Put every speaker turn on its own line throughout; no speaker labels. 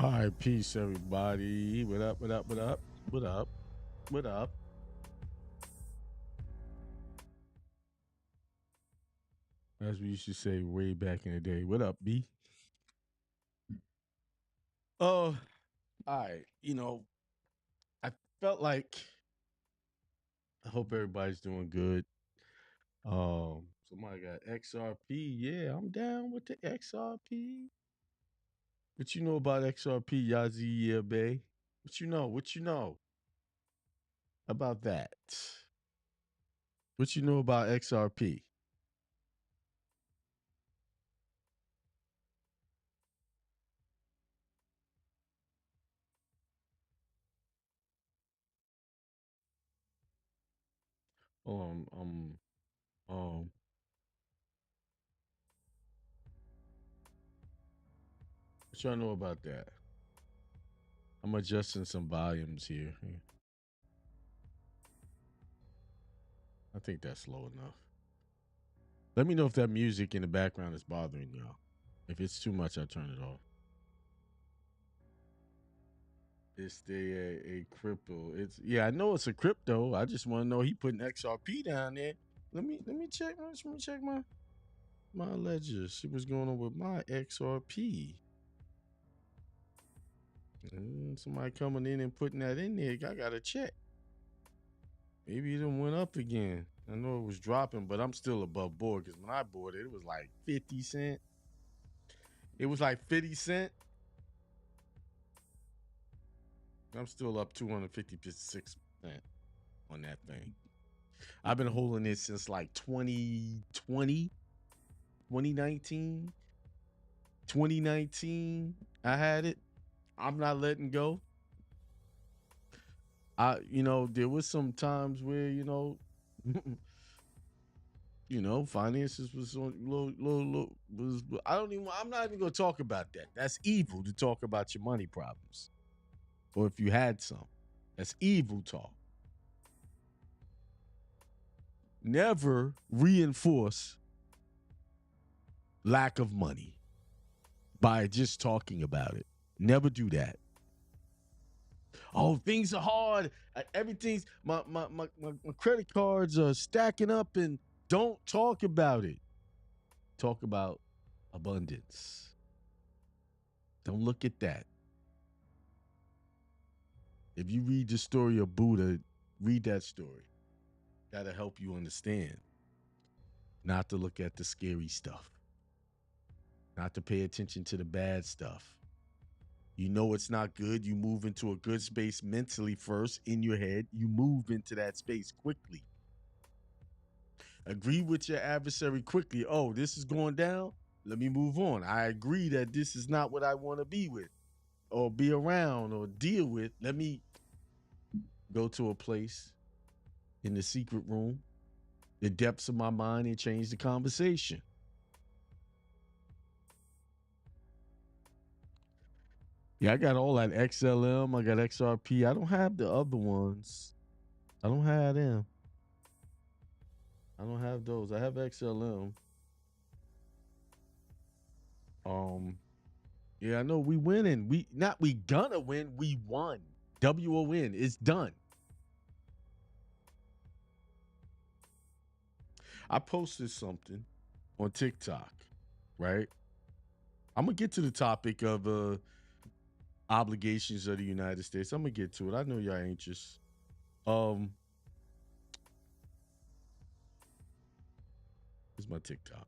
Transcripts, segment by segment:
All right, peace, everybody. What up? What up? What up? What up? What up? As we used to say way back in the day. What up, B? Oh, all right. I felt like I hope everybody's doing good. Somebody got XRP. Yeah, I'm down with the XRP. What you know about XRP, Yazi? Yeah, Bay. What you know? What you know about that? What you know about XRP? Um, um, um. What y'all know about that? I'm adjusting some volumes here. I think that's low enough. Let me know if that music in the background is bothering y'all. If it's too much, I'll turn it off. It's a crypto. I know it's a crypto. I just want to know he putting XRP down there. Let me check. Let me check my ledgers. See what's going on with my XRP. Somebody coming in and putting that in there. I gotta check. Maybe it done went up again. I know it was dropping, but I'm still above board because when I bought it, it was like 50 cent. It was like 50 cent. I'm still up 256% on that thing. I've been holding it since like 2020, 2019. 2019, I had it. I'm not letting go. There was some times where, finances was on low, was I'm not even gonna talk about that. That's evil to talk about your money problems. Or if you had some. That's evil talk. Never reinforce lack of money by just talking about it. Never do that. Oh, things are hard. Everything's my credit cards are stacking up, and don't talk about it. Talk about abundance. Don't look at that. If you read the story of Buddha, read that story. That'll help you understand. Not to look at the scary stuff. Not to pay attention to the bad stuff. You know it's not good. You move into a good space mentally first in your head. You move into that space quickly. Agree with your adversary quickly. Oh, this is going down. Let me move on. I agree that this is not what I want to be with or be around or deal with. Let me go to a place in the secret room, the depths of my mind, and change the conversation. Yeah, I got all that XLM. I got XRP. I don't have the other ones. I don't have them. I don't have those. I have XLM. Um, yeah, I know we winning. We gonna win. We won. WON. It's done. I posted something on TikTok, right? I'm gonna get to the topic of obligations of the United States. I'm gonna get to it. I know y'all anxious. Um, here's my TikTok.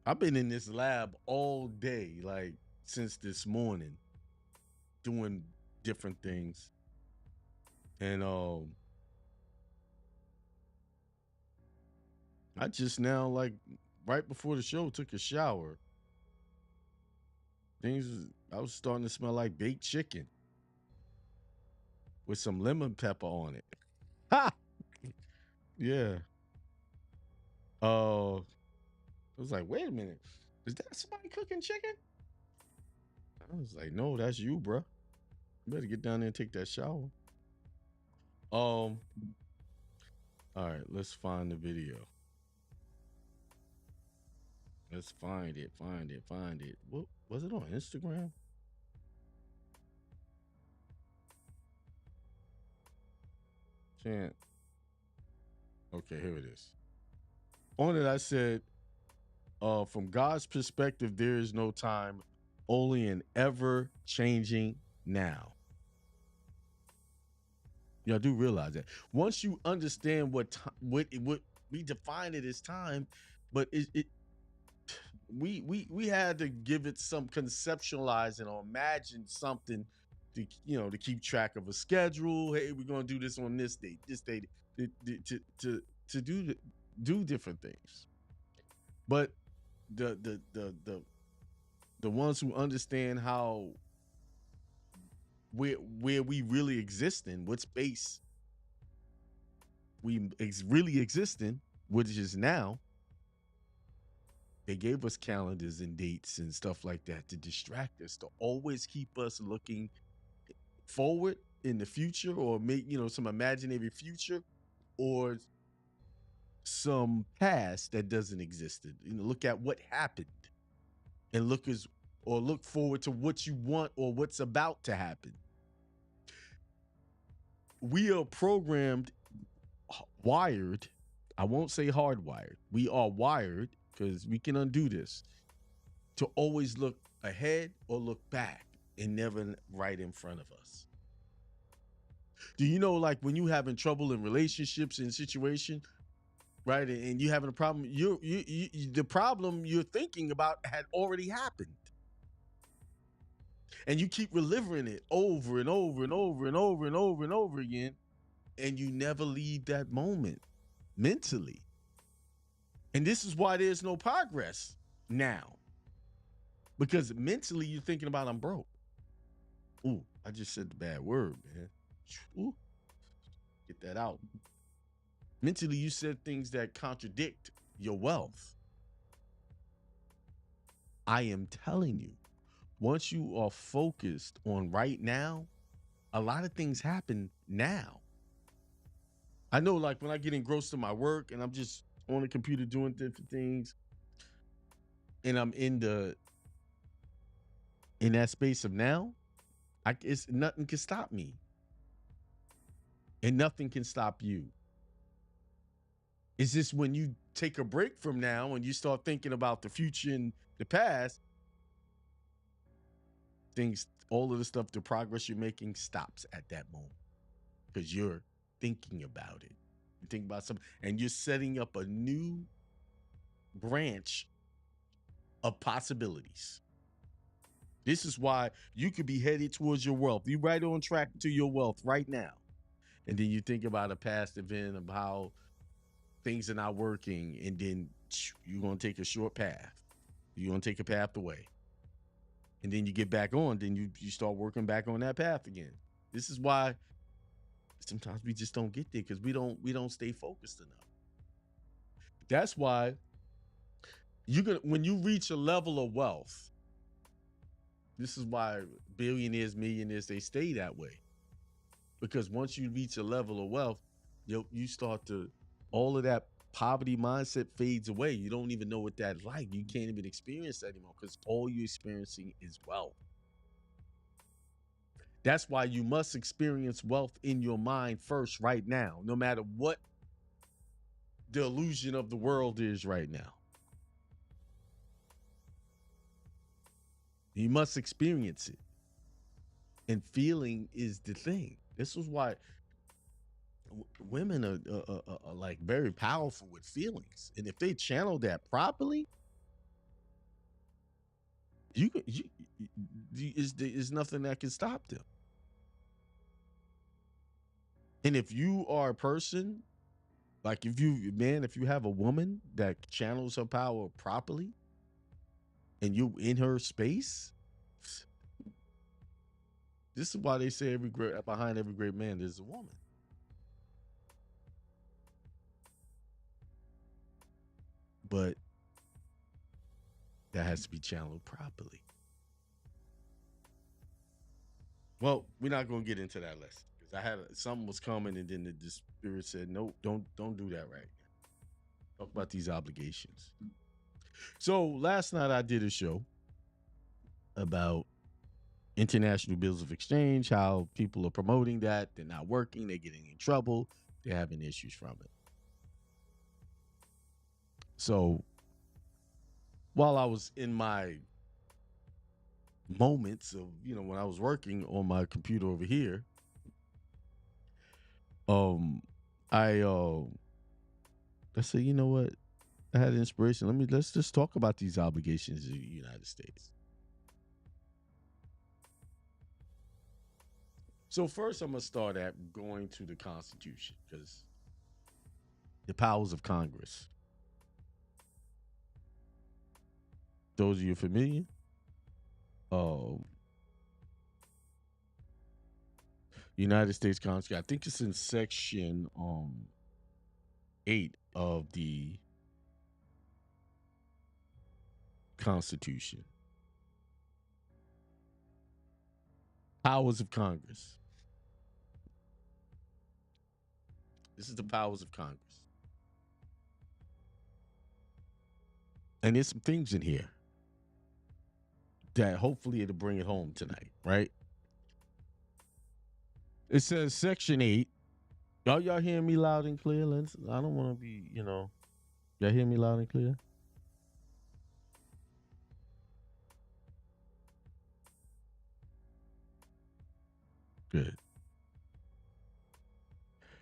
I've been in this lab all day, like since this morning, doing different things. And I just now, like right before the show, took a shower. I was starting to smell like baked chicken with some lemon pepper on it. Ha! Yeah. I was like, wait a minute. Is that somebody cooking chicken? I was like, no, that's you, bro. You better get down there and take that shower. All right, let's find the video. Let's find it. Find it. Whoop. Was it on Instagram? Can't. Okay, here it is. On it, I said, from God's perspective, there is no time, only an ever changing now. You do realize that once you understand what we define it as time, but we had to give it some conceptualizing or imagine something to to keep track of a schedule. Hey, we're gonna do this on this date, to do different things. But the the the the the ones who understand how where we really exist in, what space really exist in, which is now, they gave us calendars and dates and stuff like that to distract us, to always keep us looking forward in the future, or make some imaginary future, or some past that doesn't exist. Look at what happened, and look forward to what you want or what's about to happen. We are programmed, wired. I won't say hardwired. We are wired, because we can undo this, to always look ahead or look back, and never right in front of us. Do you know, like, when you having trouble in relationships and situation, right, and you having a problem, the problem you're thinking about had already happened, and you keep reliving it over and over and over and over and over and over again, and you never leave that moment mentally. And this is why there's no progress now, because mentally you're thinking about, I'm broke. Ooh, I just said the bad word, man. Ooh, get that out. Mentally, you said things that contradict your wealth. I am telling you, once you are focused on right now, a lot of things happen now. I know, like, when I get engrossed in my work and I'm just on the computer doing different things, and I'm in that space of now, it's nothing can stop me, and nothing can stop you. It's just when you take a break from now and you start thinking about the future and the past, things, all of the stuff, the progress you're making stops at that moment, because you're thinking about it. You think about something, and you're setting up a new branch of possibilities. This is why you could be headed towards your wealth. You're right on track to your wealth right now. And then you think about a past event of how things are not working, and then you're going to take a short path. You're going to take a path away. And then you get back on, then you start working back on that path again. This is why sometimes we just don't get there, because we don't stay focused enough. That's why when you reach a level of wealth, this is why billionaires, millionaires, they stay that way. Because once you reach a level of wealth, you start to, all of that poverty mindset fades away. You don't even know what that's like. You can't even experience that anymore, because all you're experiencing is wealth. That's why you must experience wealth in your mind first, right now, no matter what the illusion of the world is right now. You must experience it. And feeling is the thing. This is why women are like very powerful with feelings. And if they channel that properly, is nothing that can stop them. And if you are a person, like, if you have a woman that channels her power properly, and you in her space, this is why they say behind every great man there's a woman. But that has to be channeled properly. Well, we're not going to get into that lesson, because I had something was coming, and then the spirit said, "No, don't do that right now. Talk about these obligations." So last night I did a show, about international bills of exchange, how people are promoting that. They're not working, they're getting in trouble, they're having issues from it. So while I was in my moments of, when I was working on my computer over here, um, I said, you know what? I had inspiration. Let's just talk about these obligations in the United States. So first, I'm gonna start at going to the Constitution because the powers of Congress. Those of you familiar, um, United States Constitution. I think it's in section 8 of the Constitution. Powers of Congress. This is the powers of Congress. And there's some things in here that hopefully it'll bring it home tonight, right? It says section 8. Y'all hearing me loud and clear? I don't want to be, y'all hear me loud and clear? Good.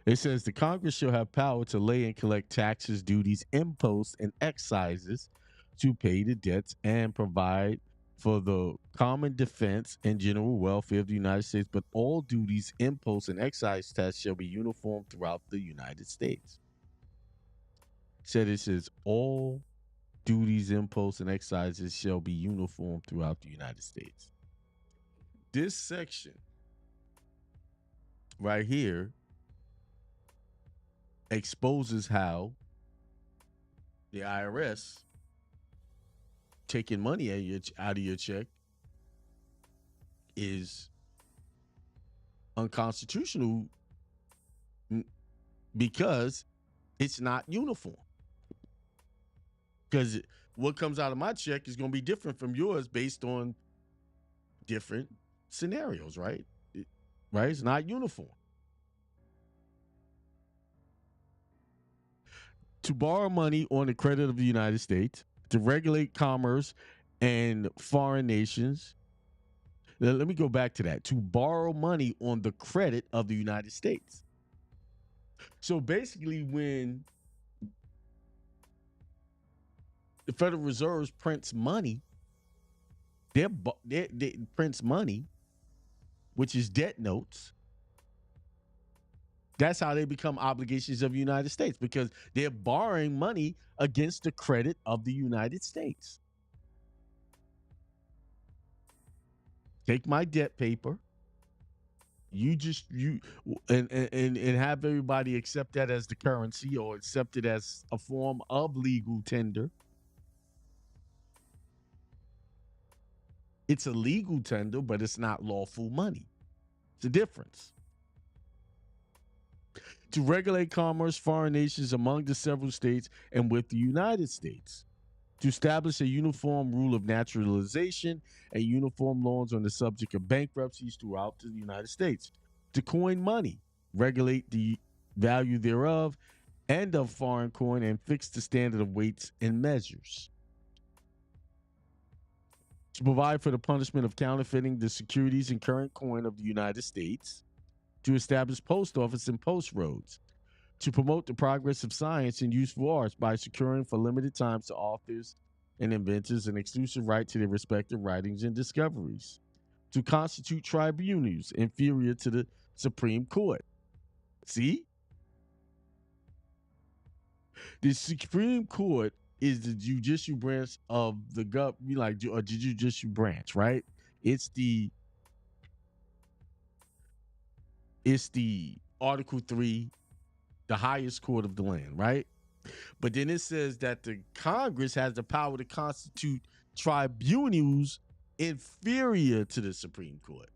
It says the Congress shall have power to lay and collect taxes, duties, imposts, and excises to pay the debts and provide for the common defense and general welfare of the United States. But all duties, imposts, and excise tax shall be uniform throughout the United States. Said it says all duties, imposts, and excises shall be uniform throughout the United States. This section right here exposes how the IRS taking money out of your check is unconstitutional because it's not uniform. Because what comes out of my check is going to be different from yours based on different scenarios, right? Right? It's not uniform. To borrow money on the credit of the United States, to regulate commerce and foreign nations. Let me go back to that. To borrow money on the credit of the United States. So basically, when the Federal Reserve prints money, they prints money, which is debt notes. That's how they become obligations of the United States, because they're borrowing money against the credit of the United States. Take my debt paper. You have everybody accept that as the currency or accept it as a form of legal tender. It's a legal tender, but it's not lawful money. It's a difference. To regulate commerce, foreign nations among the several states and with the United States. To establish a uniform rule of naturalization and uniform laws on the subject of bankruptcies throughout the United States. To coin money, regulate the value thereof and of foreign coin, and fix the standard of weights and measures. To provide for the punishment of counterfeiting the securities and current coin of the United States. To establish post office and post roads. To promote the progress of science and useful arts by securing for limited times to authors and inventors an exclusive right to their respective writings and discoveries. To constitute tribunals inferior to the Supreme Court. See? The Supreme Court is the judicial branch of the government, or the judicial branch, right? It's the Article 3, the highest court of the land, right? But then it says that the Congress has the power to constitute tribunals inferior to the Supreme Court.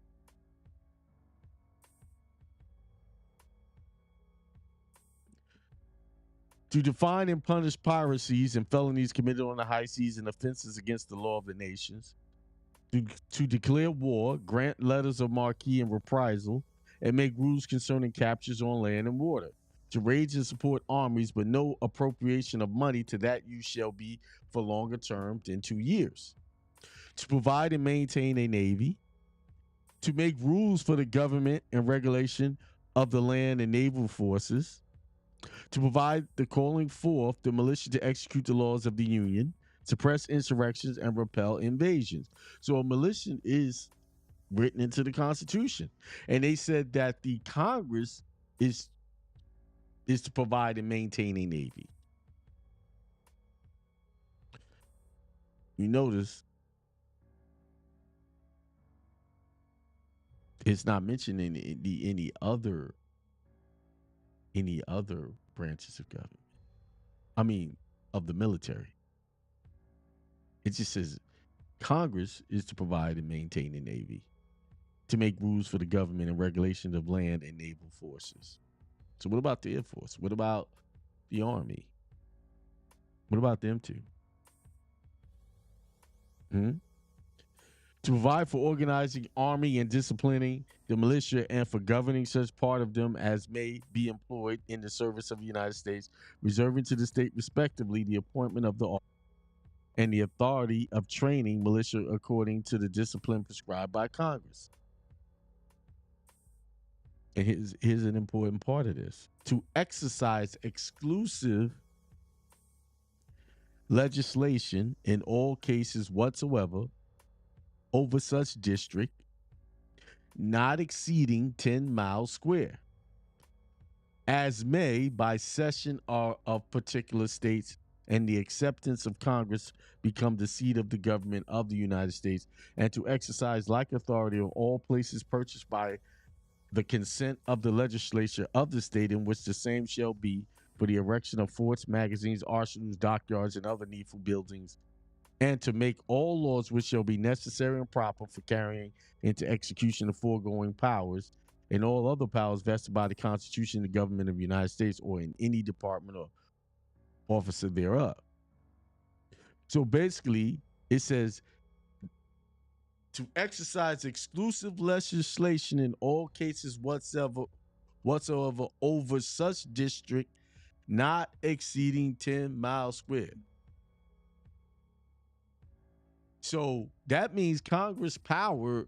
To define and punish piracies and felonies committed on the high seas and offenses against the law of the nations. to declare war, grant letters of marque and reprisal, and make rules concerning captures on land and water, to raise and support armies, but no appropriation of money to that use shall be for longer term than 2 years, to provide and maintain a navy, to make rules for the government and regulation of the land and naval forces, to provide the calling forth the militia to execute the laws of the Union, suppress insurrections, and repel invasions. So a militia is written into the Constitution. And they said that the Congress is to provide and maintain a navy. You notice it's not mentioned in any other branches of government. I mean, of the military. It just says Congress is to provide and maintain a navy, to make rules for the government and regulation of land and naval forces. So what about the Air Force? What about the Army? What about them two? Hmm? To provide for organizing army and disciplining the militia and for governing such part of them as may be employed in the service of the United States, reserving to the state respectively the appointment of the and the authority of training militia according to the discipline prescribed by Congress. And here's an important part of this: to exercise exclusive legislation in all cases whatsoever over such district not exceeding 10 miles square, as may by session or of particular states and the acceptance of Congress become the seat of the government of the United States, and to exercise like authority on all places purchased by the consent of the legislature of the state in which the same shall be for the erection of forts, magazines, arsenals, dockyards, and other needful buildings, and to make all laws which shall be necessary and proper for carrying into execution the foregoing powers and all other powers vested by the Constitution of the government of the United States or in any department or officer thereof. So basically, it says to exercise exclusive legislation in all cases whatsoever over such district not exceeding 10 miles square. So that means Congress power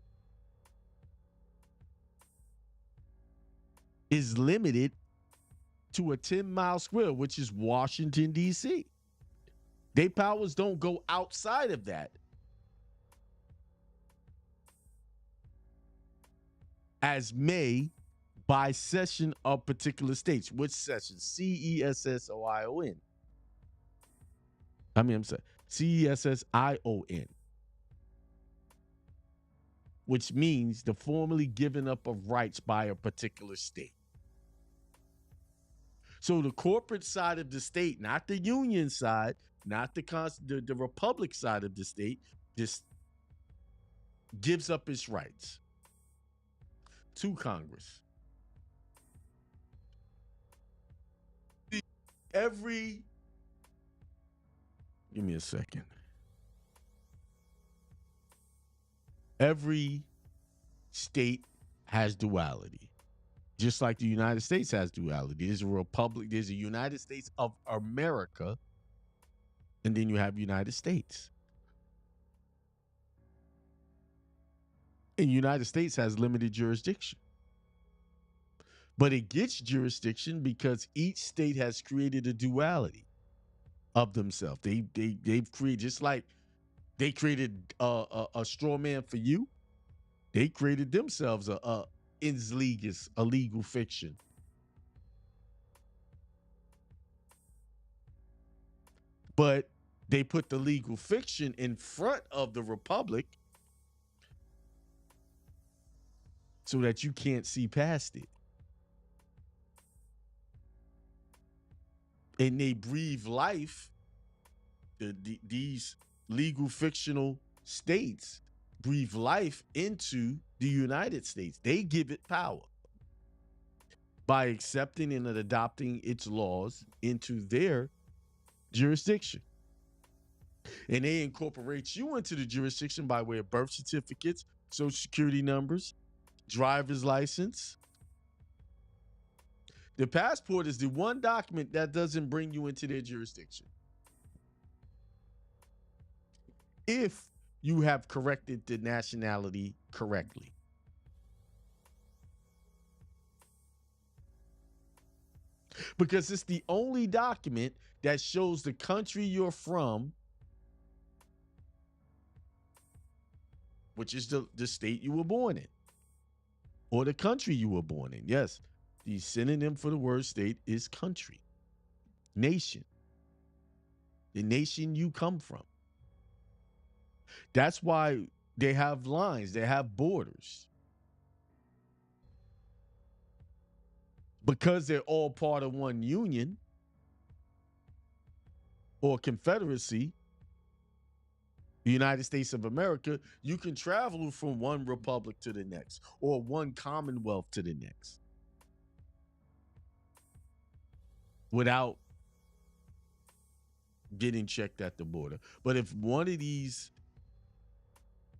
is limited to a 10-mile square, which is Washington, D.C. Their powers don't go outside of that. As may by session of particular states. Which session? CESSOION. I'm sorry. CESSION. Which means the formally giving up of rights by a particular state. So the corporate side of the state, not the union side, not the republic side of the state, just gives up its rights to Congress. Every, give me a second. Every state has duality, just like the United States has duality. There's a republic, there's a United States of America, and then you have United States. And United States has limited jurisdiction. But it gets jurisdiction because each state has created a duality of themselves. They've created, just like they created a straw man for you. They created themselves a ins legis, a legal fiction. But they put the legal fiction in front of the republic so that you can't see past it. And they breathe life. These legal fictional states breathe life into the United States. They give it power by accepting and adopting its laws into their jurisdiction. And they incorporate you into the jurisdiction by way of birth certificates, social security numbers, driver's license. The passport is the one document that doesn't bring you into their jurisdiction if you have corrected the nationality correctly. Because it's the only document that shows the country you're from, which is the state you were born in, or the country you were born in. Yes, the synonym for the word state is country, nation, the nation you come from. That's why they have lines, they have borders. Because they're all part of one union or confederacy, the United States of America, you can travel from one republic to the next or one commonwealth to the next without getting checked at the border. But if one of these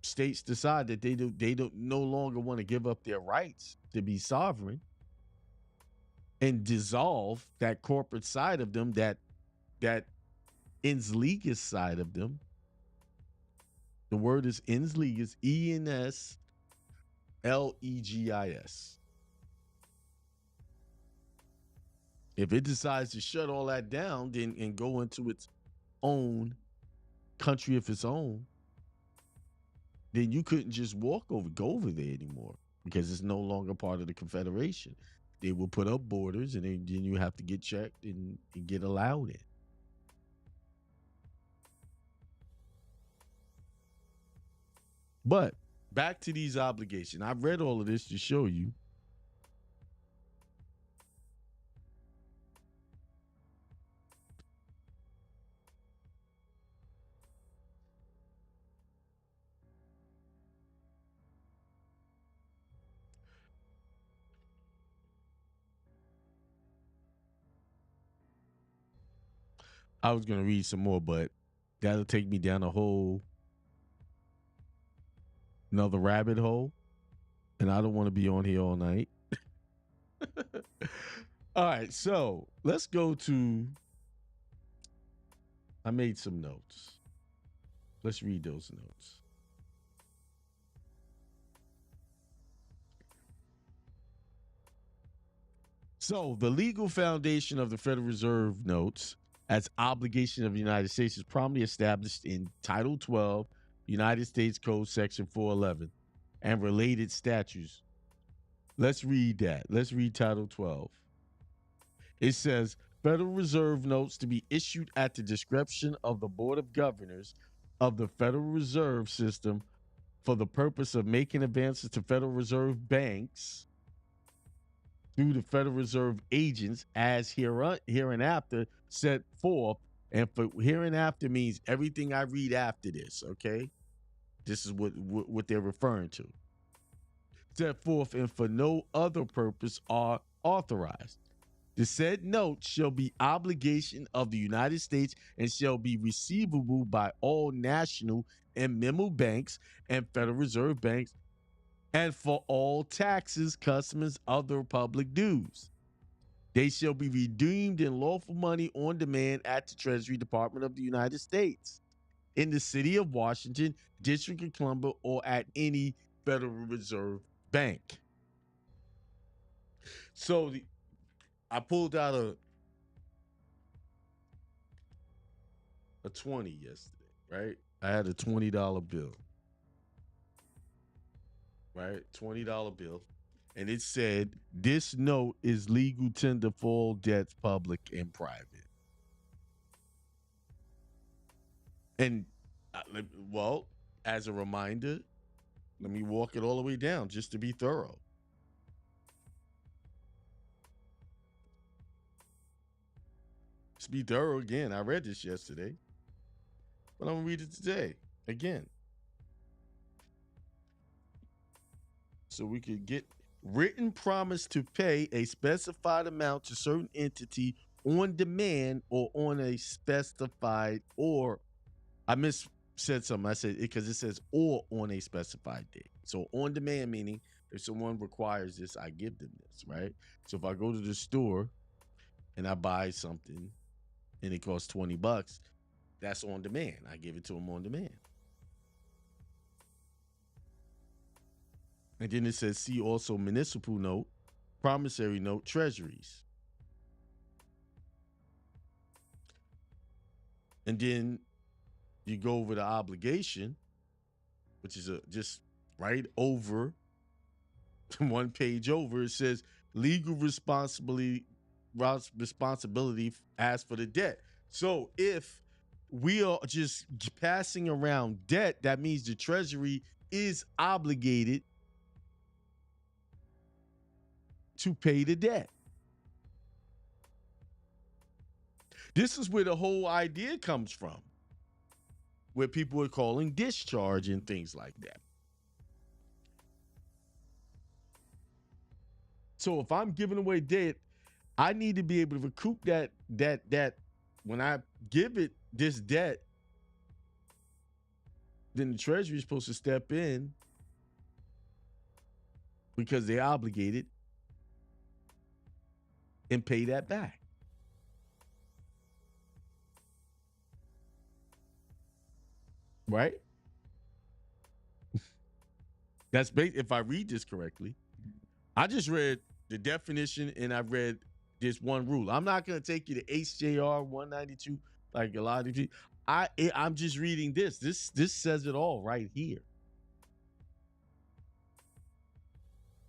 states decide that they don't no longer want to give up their rights to be sovereign and dissolve that corporate side of them, that Ensligis side of them. The word is Ensligis, Enslegis. If it decides to shut all that down, then and go into its own country of its own, then you couldn't just go over there anymore because it's no longer part of the Confederation. They will put up borders, and then you have to get checked and get allowed in. But back to these obligations. I've read all of this to show you. I was going to read some more, but that'll take me down a whole another rabbit hole, and I don't want to be on here all night. All right, so let's go to. I made some notes. Let's read those notes. So, the legal foundation of the Federal Reserve notes as obligation of the United States is prominently established in Title 12, United States Code Section 411, and related statutes. Let's read that. Let's read Title 12. It says Federal Reserve notes to be issued at the discretion of the Board of Governors of the Federal Reserve System for the purpose of making advances to Federal Reserve banks through the Federal Reserve agents as hereinafter set forth. And for hereinafter means everything I read after this, okay? This is what they're referring to. Set forth and for no other purpose are authorized. The said note shall be obligation of the United States and shall be receivable by all national and memo banks and Federal Reserve banks, and for all taxes, customs, other public dues. They shall be redeemed in lawful money on demand at the Treasury Department of the United States, in the city of Washington, District of Columbia, or at any Federal Reserve bank. So I pulled out a 20 yesterday, right? I had a $20 bill, right? $20 bill. And it said, this note is legal tender for all debts, public and private. And, well, as a reminder, let me walk it all the way down just to be thorough. Let's be thorough again. I read this yesterday, but I'm going to read it today again. So we could get written promise to pay a specified amount to certain entity on demand or on a specified or I miss said something. I said because it says or on a specified date. So on demand meaning if someone requires this, I give them this, right? So if I go to the store and I buy something and it costs $20, that's on demand. I give it to them on demand. And then it says see also municipal note, promissory note, treasuries. And then you go over the obligation, which is just right over one page over. It says legal responsibility as for the debt. So if we are just passing around debt, that means the Treasury is obligated to pay the debt. This is where the whole idea comes from, where people are calling discharge and things like that. So if I'm giving away debt, I need to be able to recoup that when I give it this debt, then the Treasury is supposed to step in because they're obligated and pay that back. Right? That's if I read this correctly. I just read the definition and I read this one rule. I'm not going to take you to HJR 192 like a lot of people. I'm just reading this. This says it all right here.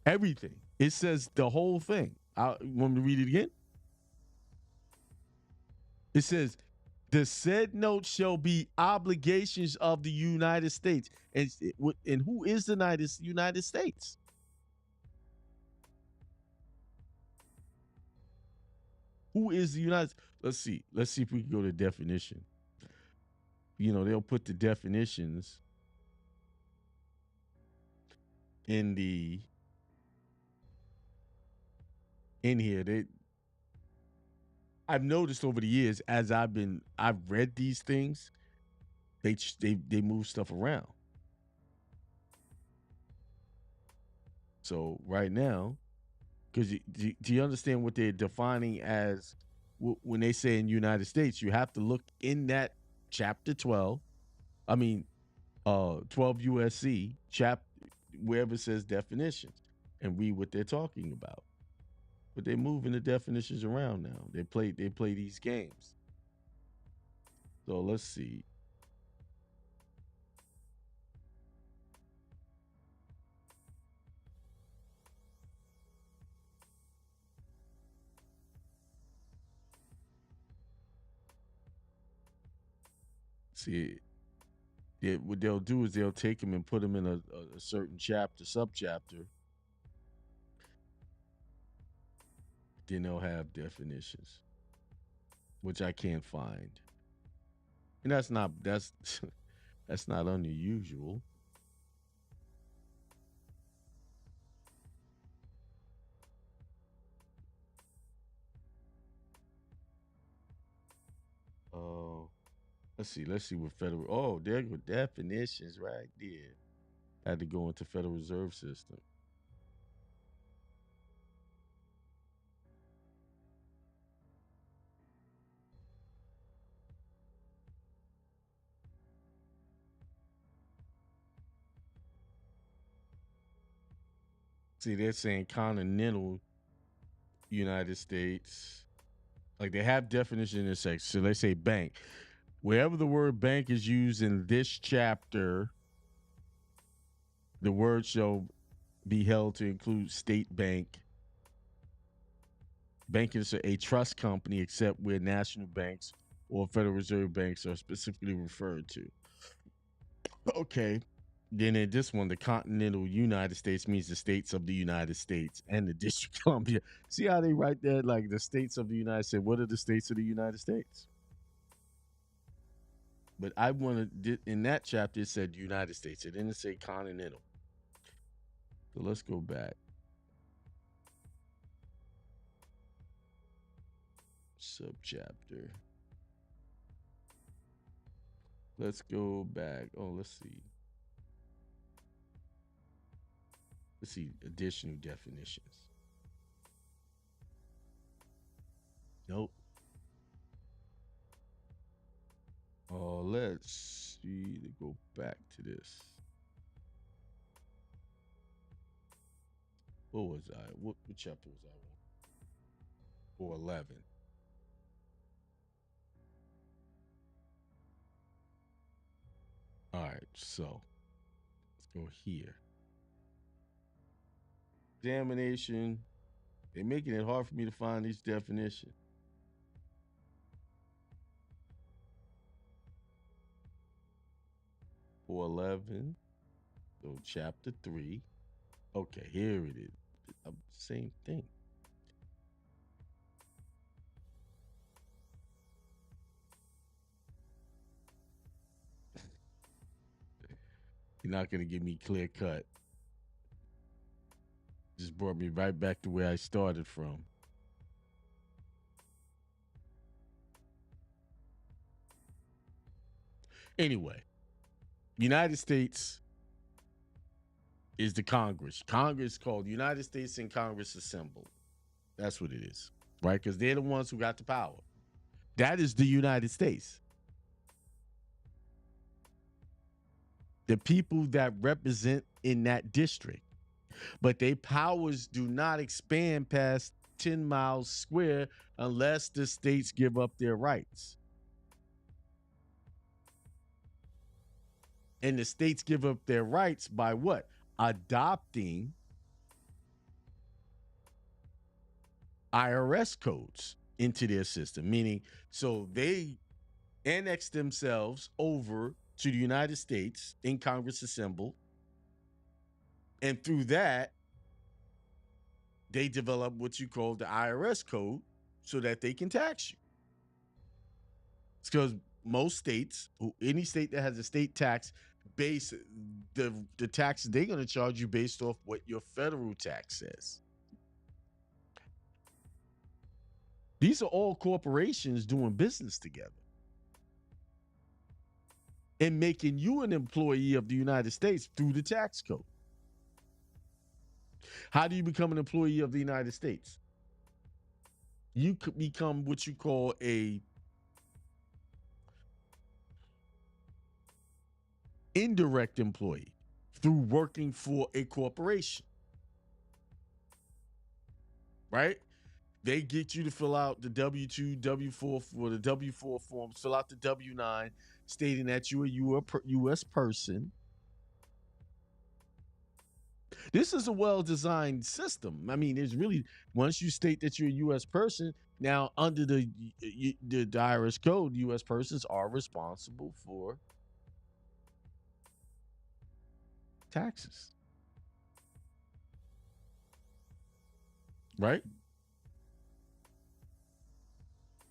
Everything. It says the whole thing. Want me to read it again? It says the said note shall be obligations of the United States. And who is the United States? Who is the United States? Let's see. Let's see if we can go to definition. They'll put the definitions in here. I've noticed over the years as I've read these things, they move stuff around. So right now, because do you understand what they're defining as when they say in United States? You have to look in that chapter 12. I mean, 12 U.S.C. wherever it says definitions, and read what they're talking about. But they're moving the definitions around now. They play these games. So let's see. See, what they'll do is they'll take them and put them in a certain chapter, subchapter. Then they'll have definitions, which I can't find, and that's that's not unusual. Oh, let's see. Let's see what federal. Oh, there go definitions right there. Had to go into Federal Reserve System. See, they're saying continental United States. Like they have definition in this section. So they say bank. Wherever the word bank is used in this chapter, the word shall be held to include state bank. Bank is a trust company, except where national banks or Federal Reserve banks are specifically referred to. Okay. Then in this one, the continental United States means the states of the United States and the District of Columbia. See how they write that? Like the states of the United States. What are the states of the United States? But I wanted, in that chapter, it said United States. It didn't say continental. So let's go back. Subchapter. Let's go back. Oh, let's see. Let's see additional definitions. Nope. Let's see to go back to this. What was I? What chapter was I on? 411. All right, so let's go here. Examination. They're making it hard for me to find these definitions. 411. So chapter 3. Okay, here it is. Same thing. You're not gonna give me clear cut. Just brought me right back to where I started from. Anyway, United States is the Congress. Congress called United States and Congress assembled. That's what it is, right? Because they're the ones who got the power. That is the United States. The people that represent in that district. But their powers do not expand past 10 miles square unless the states give up their rights. And the states give up their rights by what? Adopting IRS codes into their system, meaning so they annex themselves over to the United States in Congress assembled. And through that, they develop what you call the IRS code so that they can tax you. It's because most states, any state that has a state tax, base the taxes they're going to charge you based off what your federal tax says. These are all corporations doing business together and making you an employee of the United States through the tax code. How do you become an employee of the United States? You could become what you call a indirect employee through working for a corporation, right? They get you to fill out the W-2, W-4 for the W-4 forms, fill out the W-9 stating that you're a U.S. person. This is a well-designed system. I mean, there's really, once you state that you're a U.S. person, now under the IRS code, U.S. persons are responsible for taxes, right?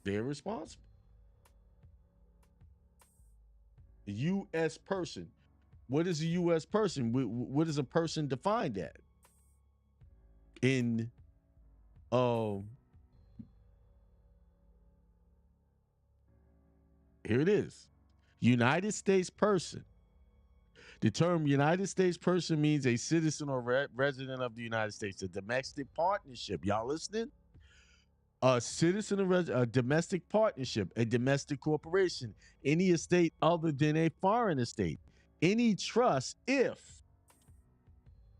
They're responsible. The U.S. person. What is a U.S. person? What is a person defined at? In here it is. United States person. The term United States person means a citizen or resident of the United States. A domestic partnership. Y'all listening? A citizen or a domestic partnership, a domestic corporation, any estate other than a foreign estate, any trust if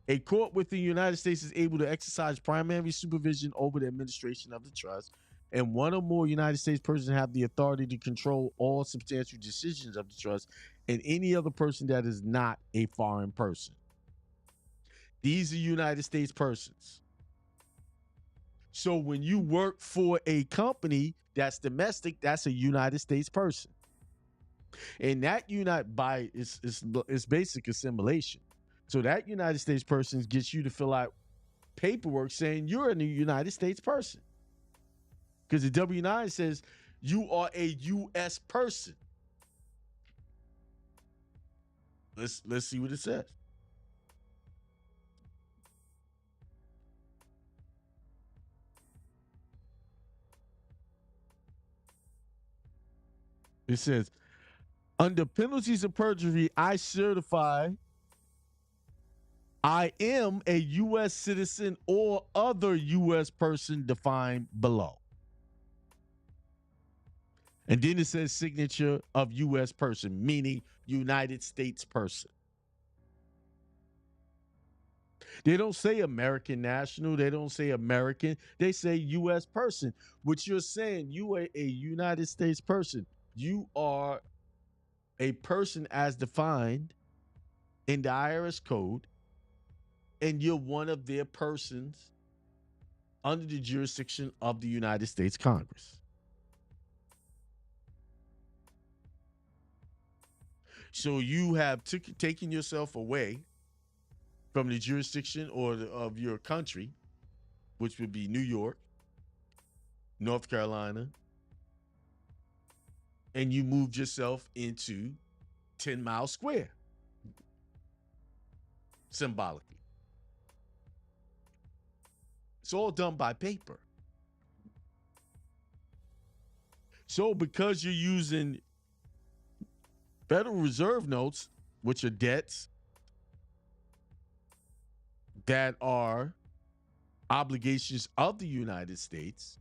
a court within the United States is able to exercise primary supervision over the administration of the trust, and one or more United States persons have the authority to control all substantial decisions of the trust, and any other person that is not a foreign person. These are United States persons. So when you work for a company that's domestic, that's a United States person. And that it's basic assimilation. So that United States person gets you to fill out paperwork saying you're a United States person. Because the W-9 says you are a U.S. person. Let's see what it says. It says Under penalties of perjury, I certify I am a U.S. citizen or other U.S. person defined below. And then it says signature of U.S. person, meaning United States person. They don't say American national. They don't say American. They say U.S. person, which you're saying you are a United States person. You are a person as defined in the IRS code, and you're one of their persons under the jurisdiction of the United States Congress. So you have taken yourself away from the jurisdiction of your country, which would be New York, North Carolina, and you moved yourself into 10 Mile Square, symbolically. It's all done by paper. So because you're using Federal Reserve notes, which are debts that are obligations of the United States,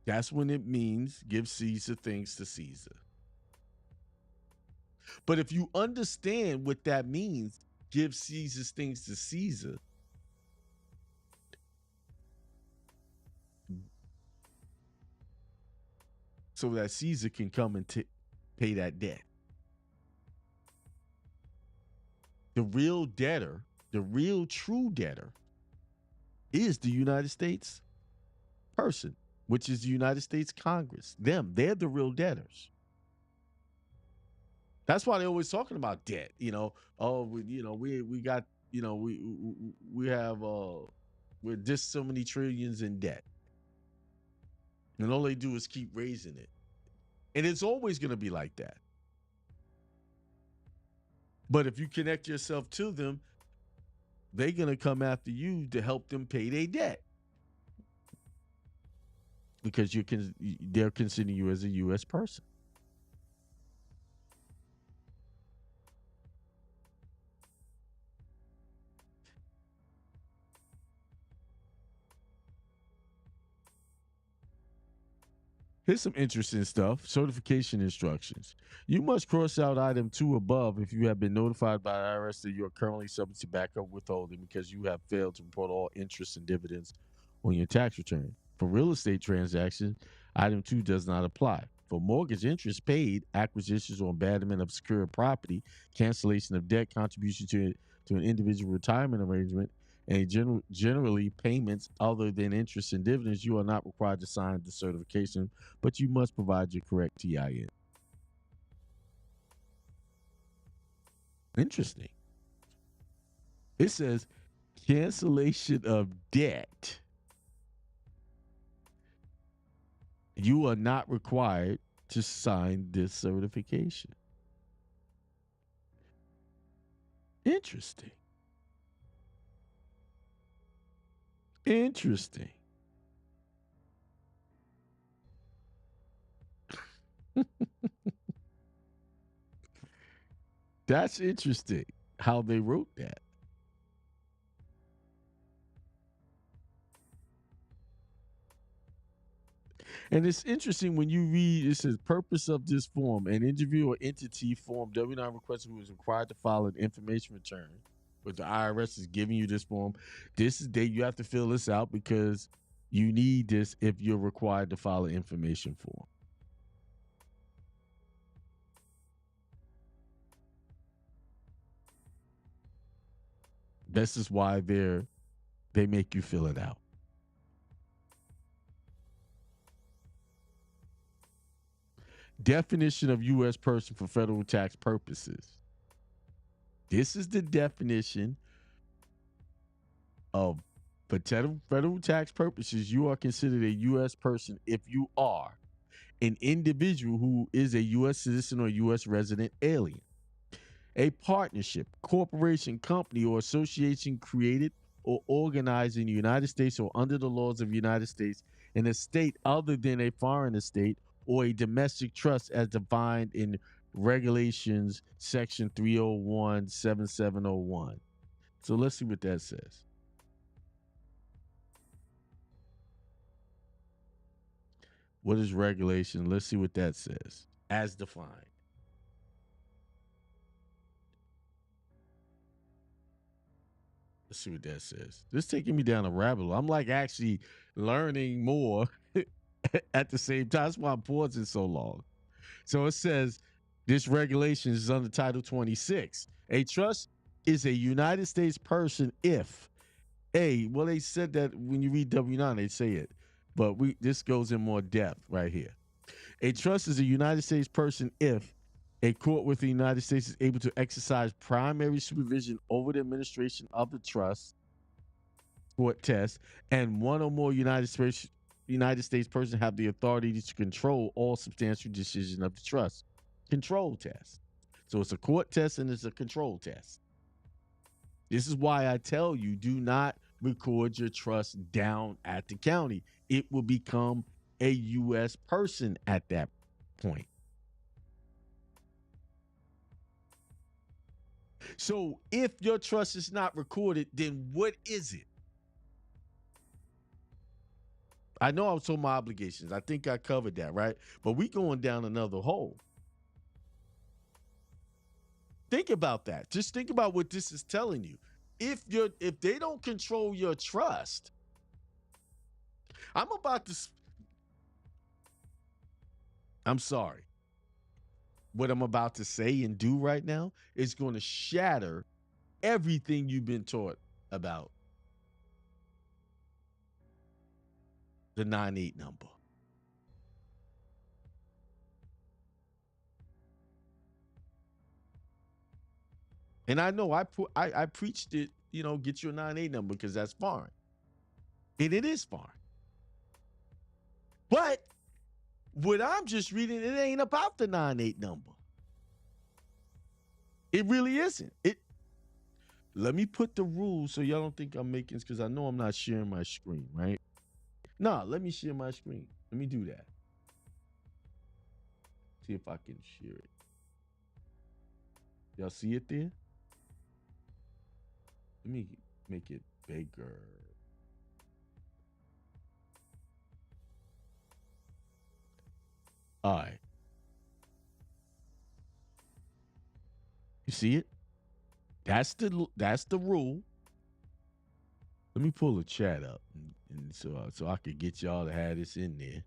that's when it means give Caesar things to Caesar. But if you understand what that means, give Caesar's things to Caesar, so that Caesar can come and pay that debt. The real debtor, the real true debtor, is the United States person, which is the United States Congress. They're the real debtors. That's why they're always talking about debt. We got, we have we're just so many trillions in debt. And all they do is keep raising it. And it's always going to be like that. But if you connect yourself to them, they're going to come after you to help them pay their debt. Because they're considering you as a U.S. person. Here's some interesting stuff. Certification instructions. You must cross out item 2 above if you have been notified by the IRS that you are currently subject to backup withholding because you have failed to report all interest and dividends on your tax return. For real estate transactions, item 2 does not apply. For mortgage interest paid, acquisitions or abandonment of secured property, cancellation of debt, contribution to an individual retirement arrangement, and generally payments other than interest and dividends, you are not required to sign the certification, but you must provide your correct TIN. Interesting. It says cancellation of debt. You are not required to sign this certification. Interesting. Interesting. That's interesting how they wrote that. And it's interesting when you read, it says purpose of this form, an individual or entity form W-9 requester who is required to file an information return. But the IRS is giving you this form. This is you have to fill this out because you need this if you're required to file an information form. This is why they make you fill it out. Definition of U.S. person for federal tax purposes. This is the definition of for federal tax purposes. You are considered a U.S. person if you are an individual who is a U.S. citizen or U.S. resident alien, a partnership, corporation, company, or association created or organized in the United States or under the laws of the United States in a state other than a foreign estate or a domestic trust as defined in regulations section 301 7701. So let's see what that says. What is regulation? Let's see what that says. As defined. Let's see what that says. This is taking me down a rabbit hole. I'm like actually learning more at the same time. That's why I'm pausing so long. So it says this regulation is under Title 26. A trust is a United States person if A, well, they said that when you read W9, they say it. But this goes in more depth right here. A trust is a United States person if a court with the United States is able to exercise primary supervision over the administration of the trust court test, and one or more United States person have the authority to control all substantial decisions of the trust. Control test. So it's a court test and it's a control test. This is why I tell you, do not record your trust down at the county. It will become a U.S. person at that point. So if your trust is not recorded, then what is it? I know I was talking about obligations. I think I covered that, right? But we going down another hole. Think about that. Just think about what this is telling you. If they don't control your trust, I'm sorry. What I'm about to say and do right now is going to shatter everything you've been taught about the 9-8 number. And I know I preached it, get your 9-8 number because that's foreign. And it is foreign. But what I'm just reading, it ain't about the 9-8 number. It really isn't. Let me put the rules so y'all don't think I'm making, because I know I'm not sharing my screen, right? No, let me share my screen. Let me do that. See if I can share it. Y'all see it there? Let me make it bigger. All right. You see it? That's the rule. Let me pull the chat up, and so I could get y'all to have this in there.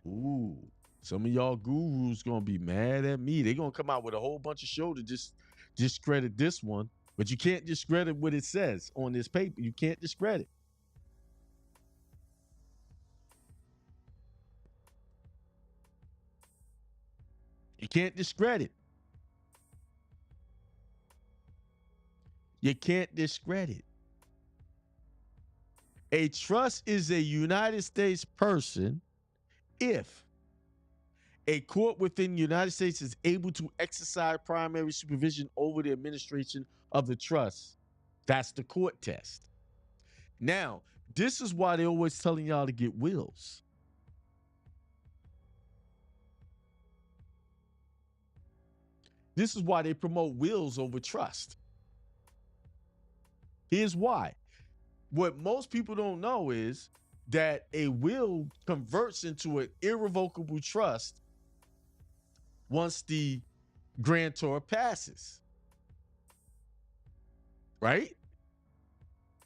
Ooh, some of y'all gurus gonna be mad at me. They're gonna come out with a whole bunch of show to just discredit this one, but you can't discredit what it says on this paper. You can't discredit. You can't discredit. You can't discredit. A trust is a United States person if a court within the United States is able to exercise primary supervision over the administration of the trust. That's the court test. Now, this is why they're always telling y'all to get wills. This is why they promote wills over trust. Here's why. What most people don't know is that a will converts into an irrevocable trust once the grantor passes. Right?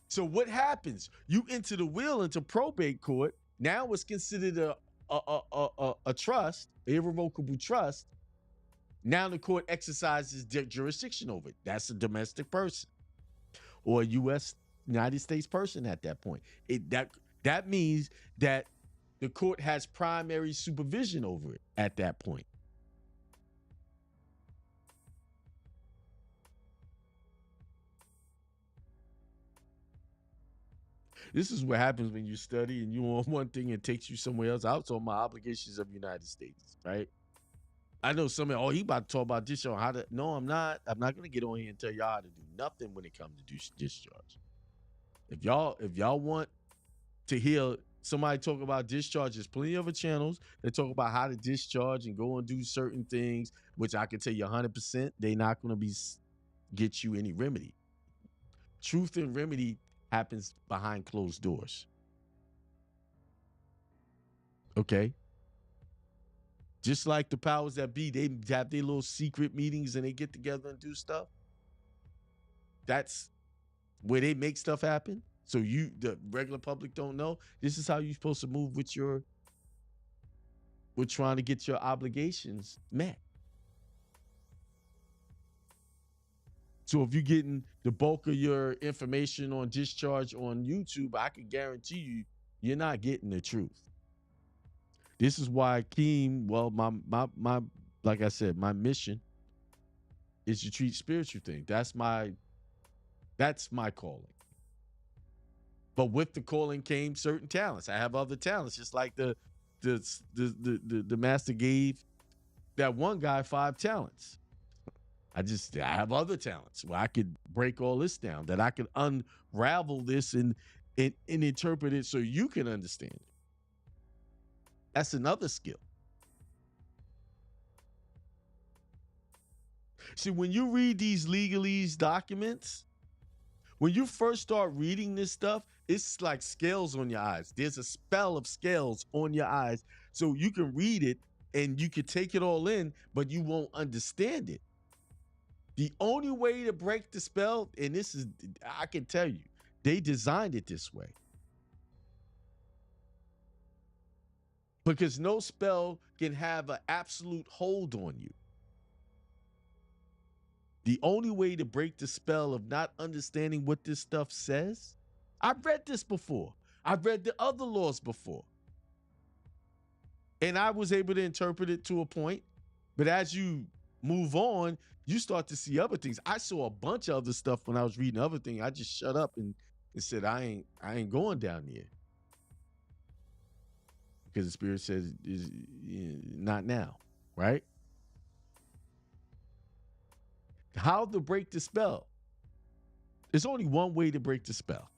So what happens? You enter the will into probate court. Now it's considered a trust, irrevocable trust. Now the court exercises jurisdiction over it. That's a domestic person or a U.S. United States person at that point. That means that the court has primary supervision over it at that point. This is what happens when you study and you want one thing and takes you somewhere else. Out on my obligations of the United States, right? I know somebody, he about to talk about this on how to. No, I'm not. I'm not going to get on here and tell y'all how to do nothing when it comes to discharge. If y'all want to hear Somebody talk about discharge. There's plenty of channels that talk about how to discharge and go and do certain things, which I can tell you 100%, they're not going to be get you any remedy. Truth and remedy happens behind closed doors. Okay. Just like the powers that be, they have their little secret meetings and they get together and do stuff. That's where they make stuff happen. So you, the regular public, don't know. This is how you're supposed to move with trying to get your obligations met. So if you're getting the bulk of your information on discharge on YouTube, I can guarantee you, you're not getting the truth. This is why Keem, well, my like I said, my mission is to treat spiritual things. That's my calling. But with the calling came certain talents. I have other talents, just like the master gave that one guy 5 talents. I have other talents where I could break all this down, that I could unravel this and interpret it so you can understand it. That's another skill. See, when you read these legalese documents, when you first start reading this stuff, it's like scales on your eyes. There's a spell of scales on your eyes. So you can read it and you can take it all in, but you won't understand it. The only way to break the spell, and this is, I can tell you, they designed it this way. Because no spell can have an absolute hold on you. The only way to break the spell of not understanding what this stuff says, I've read this before. I've read the other laws before. And I was able to interpret it to a point. But as you move on, you start to see other things. I saw a bunch of other stuff when I was reading other things. I just shut up and said, I ain't going down there. Because the Spirit says, not now, right? How to break the spell? There's only one way to break the spell.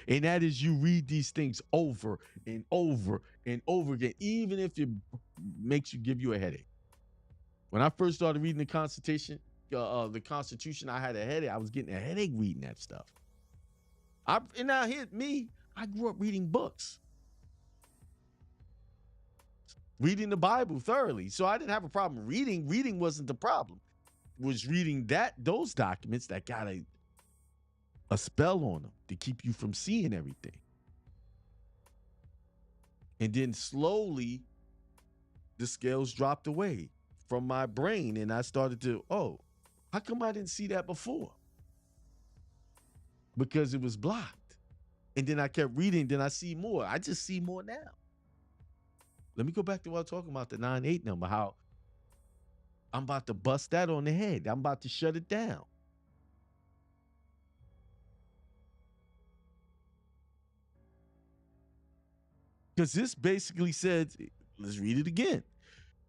And that is you read these things over and over and over again, even if it makes you give you a headache. When I first started reading the Constitution, I had a headache. I was getting a headache reading that stuff. And now hit me, I grew up reading books. Reading the Bible thoroughly. So I didn't have a problem reading. Reading wasn't the problem. It was reading those documents that got a spell on them to keep you from seeing everything. And then slowly the scales dropped away from my brain and I started to, how come I didn't see that before? Because it was blocked. And then I kept reading, then I see more. I just see more now. Let me go back to what I was talking about, the 9-8 number, how I'm about to bust that on the head. I'm about to shut it down. Because this basically said, let's read it again.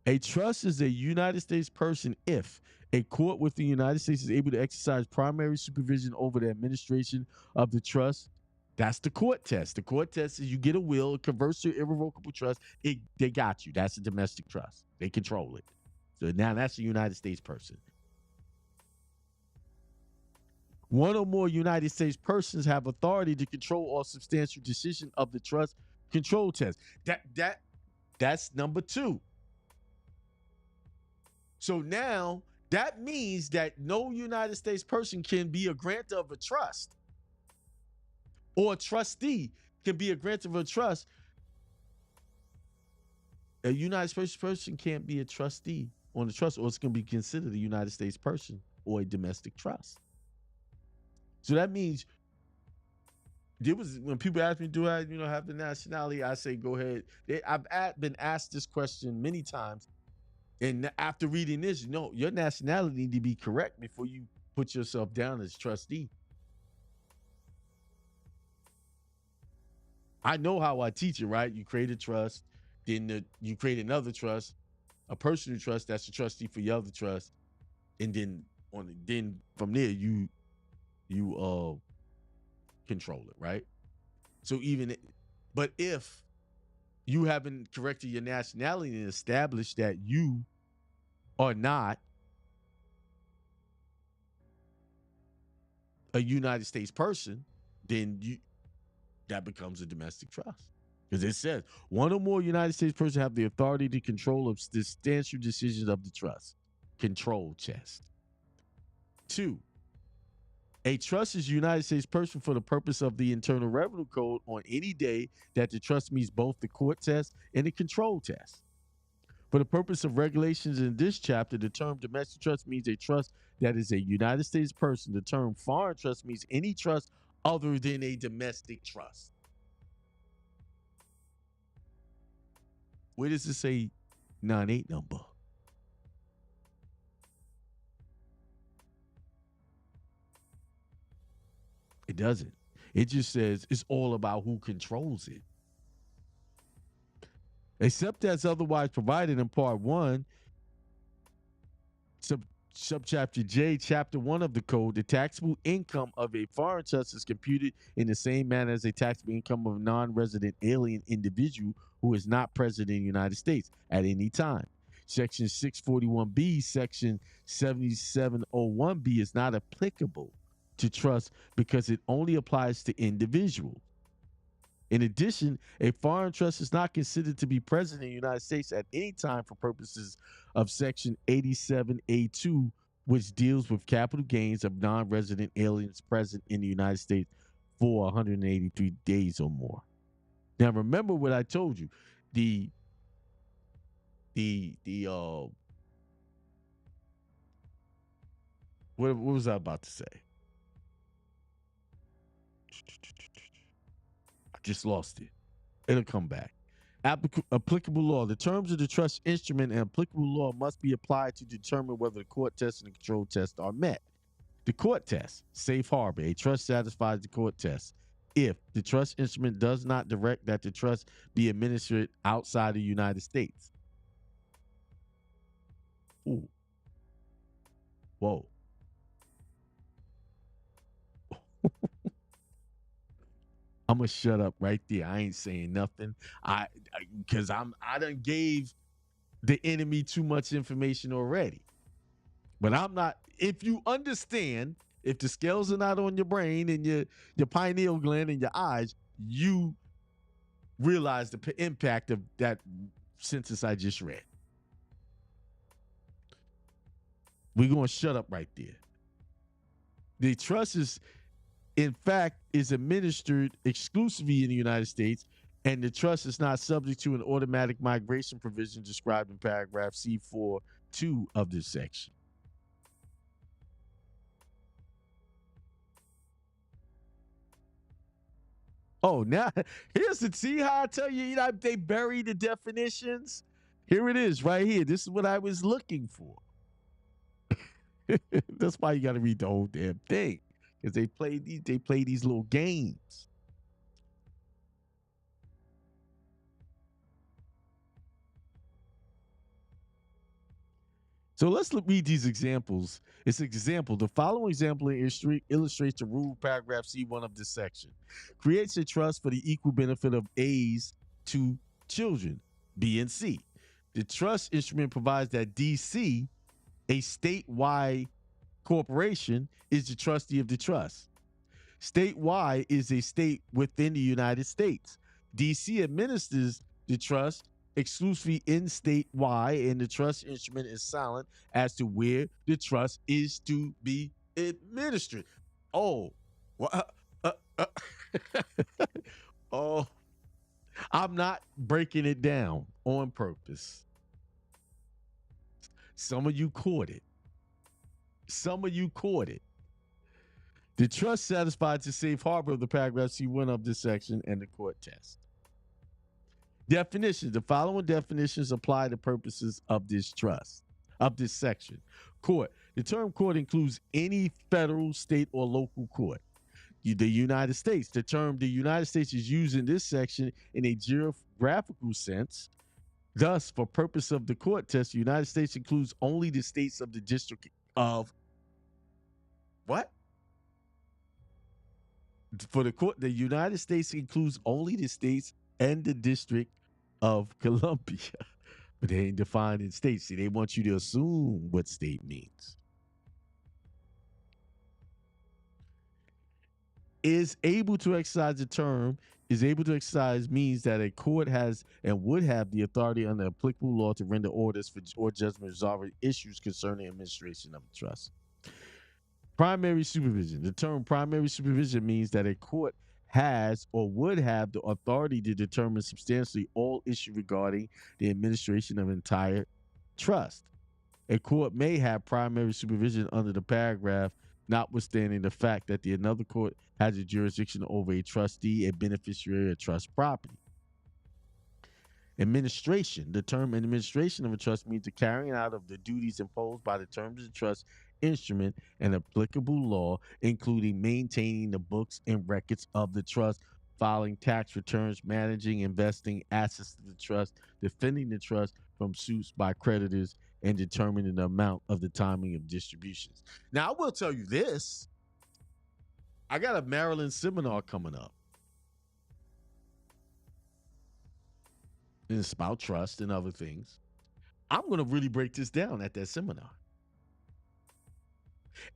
A trust is a United States person if a court within the United States is able to exercise primary supervision over the administration of the trust. That's the court test. The court test is you get a will, converts to irrevocable trust. They got you. That's a domestic trust. They control it. So now that's a United States person. One or more United States persons have authority to control all substantial decision of the trust control test. That's number 2. So now that means that no United States person can be a grantor of a trust, or a trustee can be a grantor of a trust. A United States person can't be a trustee on the trust, or it's going to be considered a United States person or a domestic trust. So that means when people ask me, do I have the nationality? I say, go ahead. I've been asked this question many times. And after reading this, your nationality need to be correct before you put yourself down as trustee. I know how I teach it, right? You create a trust, then you create another trust, a personal trust that's the trustee for your other trust, and then from there you control it, right? So even But if you haven't corrected your nationality and established that you are not a United States person, then that becomes a domestic trust. Because it says one or more United States persons have the authority to control substantial decisions of the trust. Control chest. 2, a trust is a United States person for the purpose of the Internal Revenue Code on any day that the trust meets both the court test and the control test. For the purpose of regulations in this chapter, the term domestic trust means a trust that is a United States person. The term foreign trust means any trust other than a domestic trust. Where does it say 98 number? It doesn't. It just says it's all about who controls it. Except as otherwise provided in Part 1, Subchapter J, Chapter 1 of the Code, the taxable income of a foreign trust is computed in the same manner as a taxable income of a non-resident alien individual who is not present in the United States at any time. Section 641B, Section 7701B is not applicable to trusts because it only applies to individuals. In addition, a foreign trust is not considered to be present in the United States at any time for purposes of Section 87A2, which deals with capital gains of non-resident aliens present in the United States for 183 days or more. Now, remember what I told you. What was I about to say? I just lost it. It'll come back. Applicable law. The terms of the trust instrument and applicable law must be applied to determine whether the court test and the control test are met. The court test, safe harbor. A trust satisfies the court test if the trust instrument does not direct that the trust be administered outside the United States. Ooh. Whoa. I'm gonna shut up right there. I ain't saying nothing. Because I done gave the enemy too much information already. But I'm not. If you understand, if the scales are not on your brain and your pineal gland and your eyes, you realize the impact of that sentence I just read. We're gonna shut up right there. The trust is, in fact, is administered exclusively in the United States, and the trust is not subject to an automatic migration provision described in paragraph C4(2) of this section. Oh, now here's the see how I tell you, they bury the definitions. Here it is, right here. This is what I was looking for. That's why you got to read the whole damn thing, because they play these little games. So let's read these examples. It's an example. The following example illustrates the rule, paragraph C1 of this section. Creates a trust for the equal benefit of A's to children, B and C. The trust instrument provides that DC, a statewide corporation, is the trustee of the trust. Statewide is a state within the United States. DC administers the trust exclusively in statewide, and the trust instrument is silent as to where the trust is to be administered. Oh, oh, I'm not breaking it down on purpose. Some of you caught it. Some of you caught it. The trust satisfies the safe harbor of the paragraph C1 of this section and the court test. Definitions. The following definitions apply to purposes of this trust, of this section. Court. The term court includes any federal, state, or local court. The United States. The term the United States is used in this section in a geographical sense. Thus, for purpose of the court test, the United States includes only the states of the District of what? For the court, the United States includes only the states and the District of Columbia. But they ain't defined in states. See, they want you to assume what state means. Is able to exercise the term is able to exercise means that a court has and would have the authority under applicable law to render orders for or judgment resolving issues concerning administration of the trust. Primary supervision. The term primary supervision means that a court has or would have the authority to determine substantially all issues regarding the administration of entire trust. A court may have primary supervision under the paragraph, notwithstanding the fact that the another court has a jurisdiction over a trustee, a beneficiary, or trust property. Administration. The term administration of a trust means the carrying out of the duties imposed by the terms of the trust instrument and applicable law, including maintaining the books and records of the trust, filing tax returns, managing, investing assets of the trust, defending the trust from suits by creditors, and determining the amount of the timing of distributions. Now, I will tell you this. I got a Maryland seminar coming up. And it's about trust and other things. I'm going to really break this down at that seminar.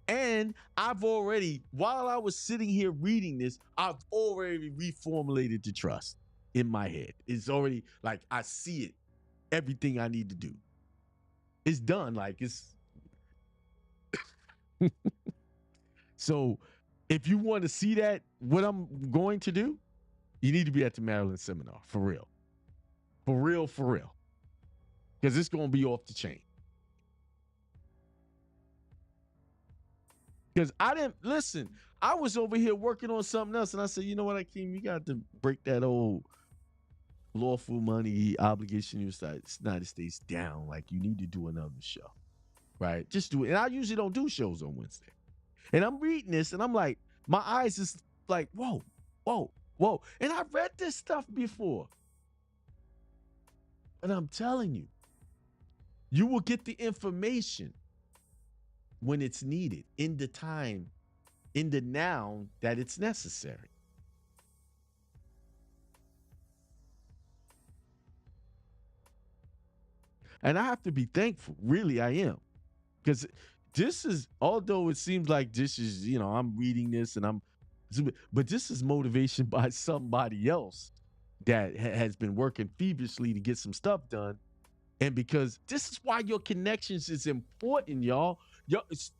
And I've already, while I was sitting here reading this, I've already reformulated the trust in my head. It's already like I see it, everything I need to do. It's done. Like it's. So if you want to see that, what I'm going to do, you need to be at the Maryland seminar for real. For real, for real. Because it's going to be off the chain. Because I didn't listen. I was over here working on something else, and I said, you know what, Akeem, you got to break that old lawful money obligation United States down. Like you need to do another show, right? Just do it. And I usually don't do shows on Wednesday. And I'm reading this, and I'm like, my eyes is like, whoa, whoa, whoa. And I've read this stuff before. And I'm telling you, you will get the information when it's needed, in the time, in the now that it's necessary. And I have to be thankful. Really, I am. Because this is, although it seems like this is, I'm reading this and but this is motivation by somebody else that has been working feverishly to get some stuff done. And because this is why your connections is important, y'all.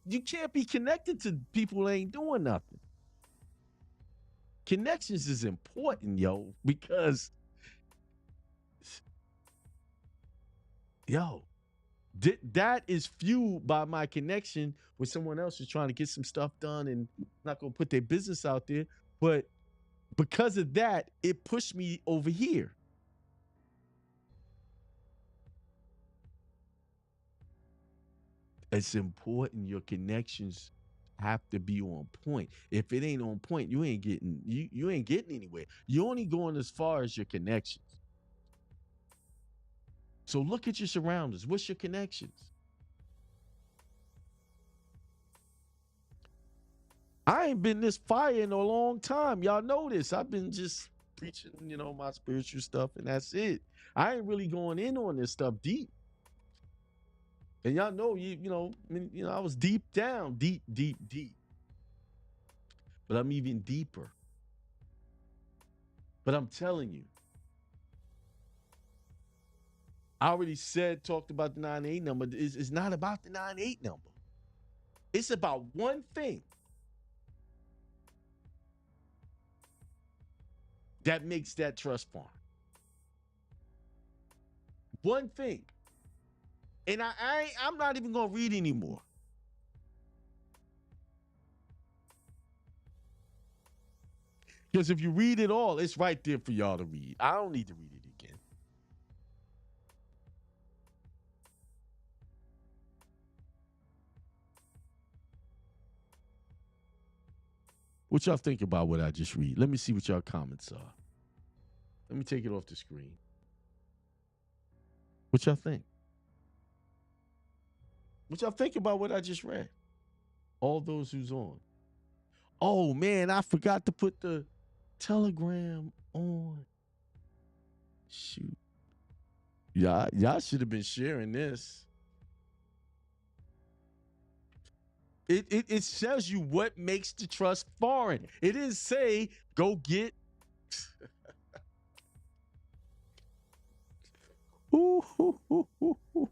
You can't be connected to people who ain't doing nothing. Connections is important, yo, because, yo, that is fueled by my connection with someone else who's trying to get some stuff done and not going to put their business out there. But because of that, it pushed me over here. It's important your connections have to be on point. If it ain't on point, you ain't getting anywhere. You're only going as far as your connections. So look at your surroundings. What's your connections? I ain't been this fire in a long time. Y'all know this. I've been just preaching, my spiritual stuff, and that's it. I ain't really going in on this stuff deep. And y'all know, I was deep down, deep, deep, deep. But I'm even deeper. But I'm telling you, I already talked about the 9-8 number. It's not about the 9-8 number. It's about one thing that makes that trust farm. One thing. And I'm not even going to read anymore. Because if you read it all, it's right there for y'all to read. I don't need to read it again. What y'all think about what I just read? Let me see what y'all comments are. Let me take it off the screen. What y'all think? What y'all think about what I just read? All those who's on. Oh man, I forgot to put the Telegram on. Shoot. Y'all should have been sharing this. It tells you what makes the trust foreign. It didn't say go get. Ooh, hoo, hoo, hoo, hoo.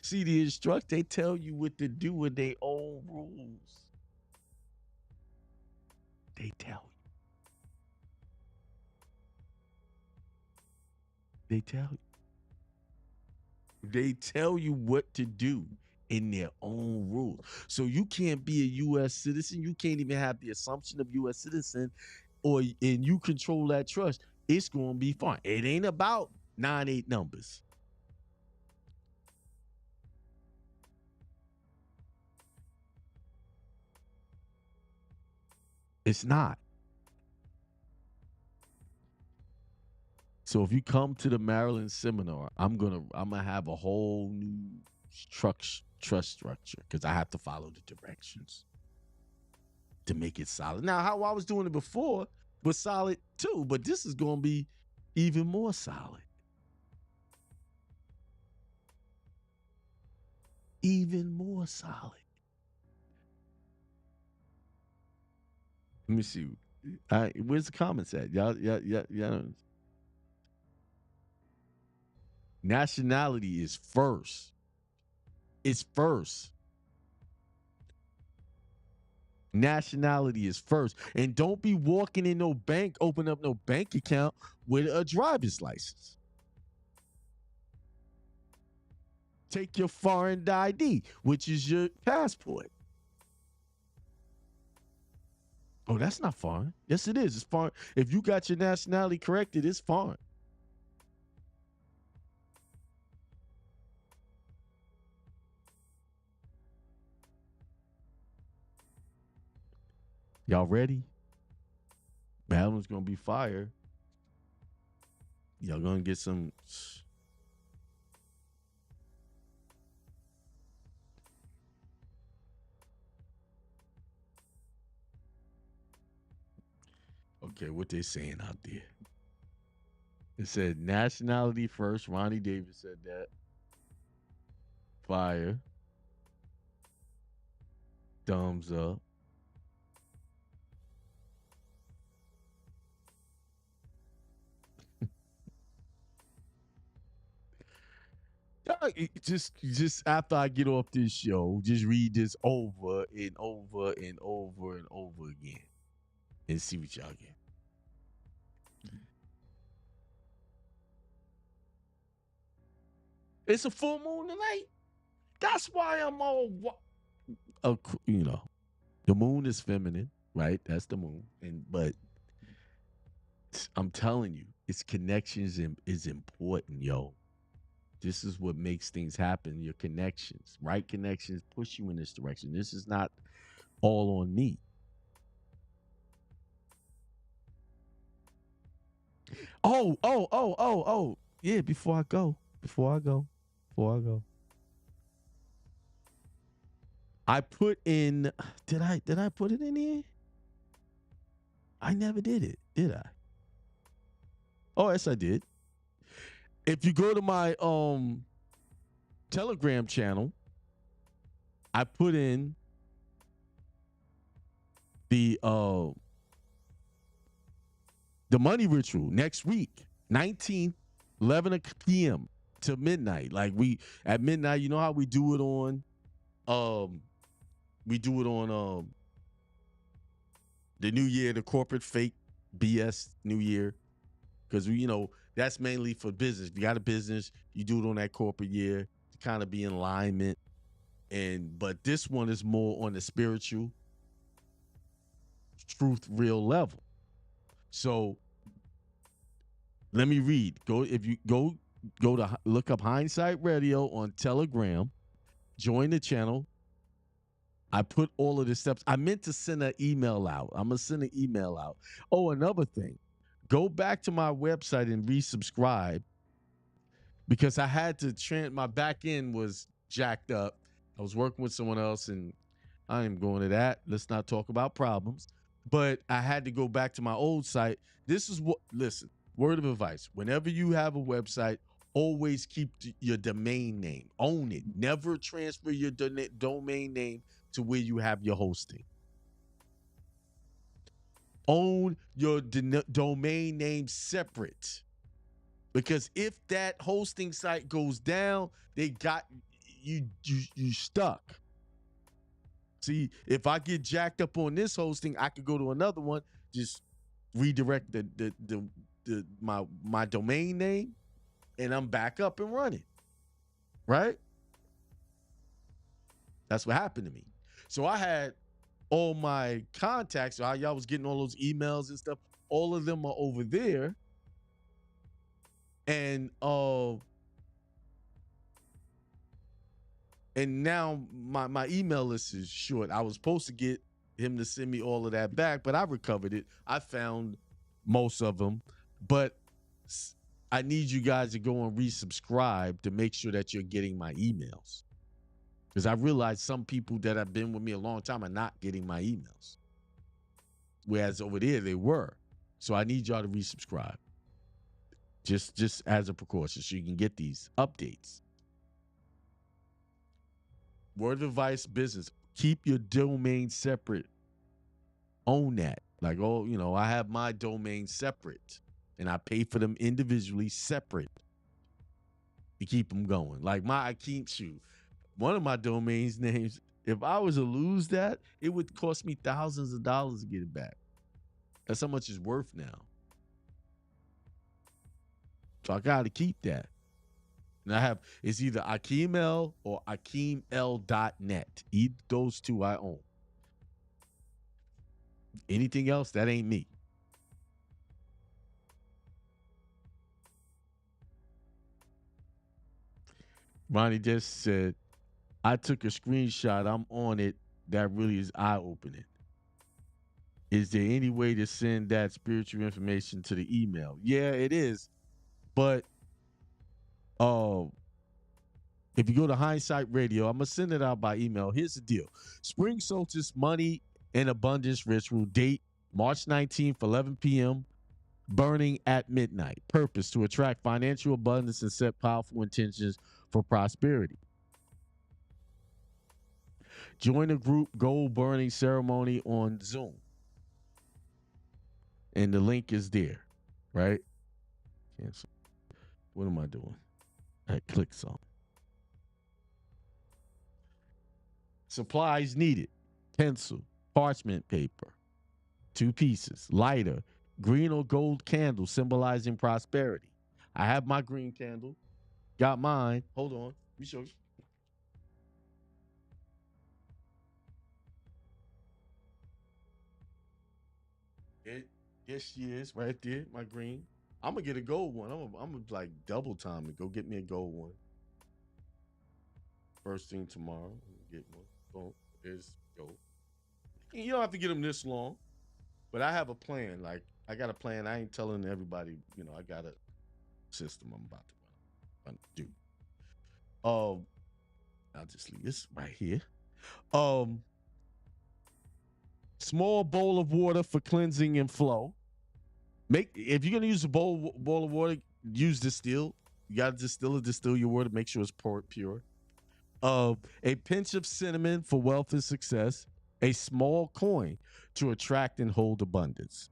See, the instruct, they tell you what to do with their own rules. They tell you. They tell you. They tell you what to do in their own rules. So you can't be a U.S. citizen. You can't even have the assumption of U.S. citizen, and you control that trust. It's going to be fine. It ain't about 9-8 numbers. It's not. So if you come to the Maryland seminar, I'm gonna have a whole new trust structure because I have to follow the directions to make it solid. Now, how I was doing it before was solid too, but this is gonna be even more solid. Even more solid. Let me see. Where's the comments at? Y'all. Nationality is first. It's first. Nationality is first. And don't be walking in no bank, open up no bank account with a driver's license. Take your foreign ID, which is your passport. Oh, that's not foreign. Yes, it is. It's foreign. If you got your nationality corrected, it's foreign. Y'all ready? That one's gonna be fire. Y'all gonna get some. Okay, what they saying out there? It said nationality first. Ronnie Davis said that. Fire. Thumbs up. Just after I get off this show, just read this over and over and over and over again, and see what y'all get. It's a full moon tonight. That's why I'm all. You know, the moon is feminine, right? That's the moon, but I'm telling you, its connections is important, yo. This is what makes things happen. Your connections, right? Connections push you in this direction. This is not all on me. Oh. Yeah, before I go. I put in did I put it in here? I never did it, did I? Oh, yes, I did. If you go to my Telegram channel, I put in the money ritual next week, 19th, 11 p.m. to midnight. Like at midnight, you know how we do it on the new year, the corporate fake BS new year. Because that's mainly for business. If you got a business, you do it on that corporate year to kind of be in alignment. But this one is more on the spiritual truth real level. So let me read. If you go to look up Hindsight Radio on Telegram, join the channel. I put all of the steps. I meant to send an email out. I'm gonna send an email out. Oh, another thing. Go back to my website and resubscribe because I had to my back end was jacked up. I was working with someone else and I am going to that. Let's not talk about problems. But I had to go back to my old site. Listen, Word of advice: whenever you have a website, always keep your domain name. Own it. Never transfer your domain name to where you have your hosting. Own your domain name separate. Because if that hosting site goes down, they got you stuck. See, if I get jacked up on this hosting, I could go to another one, just redirect my domain name, and I'm back up and running. Right? That's what happened to me. So I had all my contacts, so y'all was getting all those emails and stuff. All of them are over there. And now my email list is short. I was supposed to get him to send me all of that back, but I recovered it. I found most of them, but I need you guys to go and resubscribe to make sure that you're getting my emails. Because I realized some people that have been with me a long time are not getting my emails. Whereas over there they were. So I need y'all to resubscribe. Just as a precaution so you can get these updates. Word of advice, business. Keep your domain separate. Own that. Like, I have my domain separate. And I pay for them individually separate. To keep them going. Like my Akeem shoe. One of my domains names, if I was to lose that, it would cost me thousands of dollars to get it back. That's how much it's worth now. So I got to keep that. And it's either AkeemL or AkeemL.net. Either those two I own. Anything else, that ain't me. Ronnie just said, I took a screenshot. I'm on it. That really is eye-opening. Is there any way to send that spiritual information to the email? Yeah, it is. But if you go to Hindsight Radio, I'm going to send it out by email. Here's the deal. Spring Solstice Money and Abundance Ritual, date March 19th, 11 p.m., burning at midnight. Purpose: to attract financial abundance and set powerful intentions for prosperity. Join the group gold burning ceremony on Zoom. And the link is there, right? Cancel. What am I doing? I click some. Supplies needed: pencil, parchment paper, 2 pieces, lighter, green or gold candle symbolizing prosperity. I have my green candle. Got mine. Hold on. Let me show you. Yes, she is right there. My green. I'm gonna get a gold one. I'm gonna like double time and go get me a gold one. First thing tomorrow, get one. Boom. There's gold. You don't have to get them this long, but I have a plan. Like I got a plan. I ain't telling everybody. I got a system I'm about to do. I'll just leave this right here. Small bowl of water for cleansing and flow. If you're gonna use a bowl of water, use distill. You gotta distill your water, make sure it's pure. A pinch of cinnamon for wealth and success. A small coin to attract and hold abundance.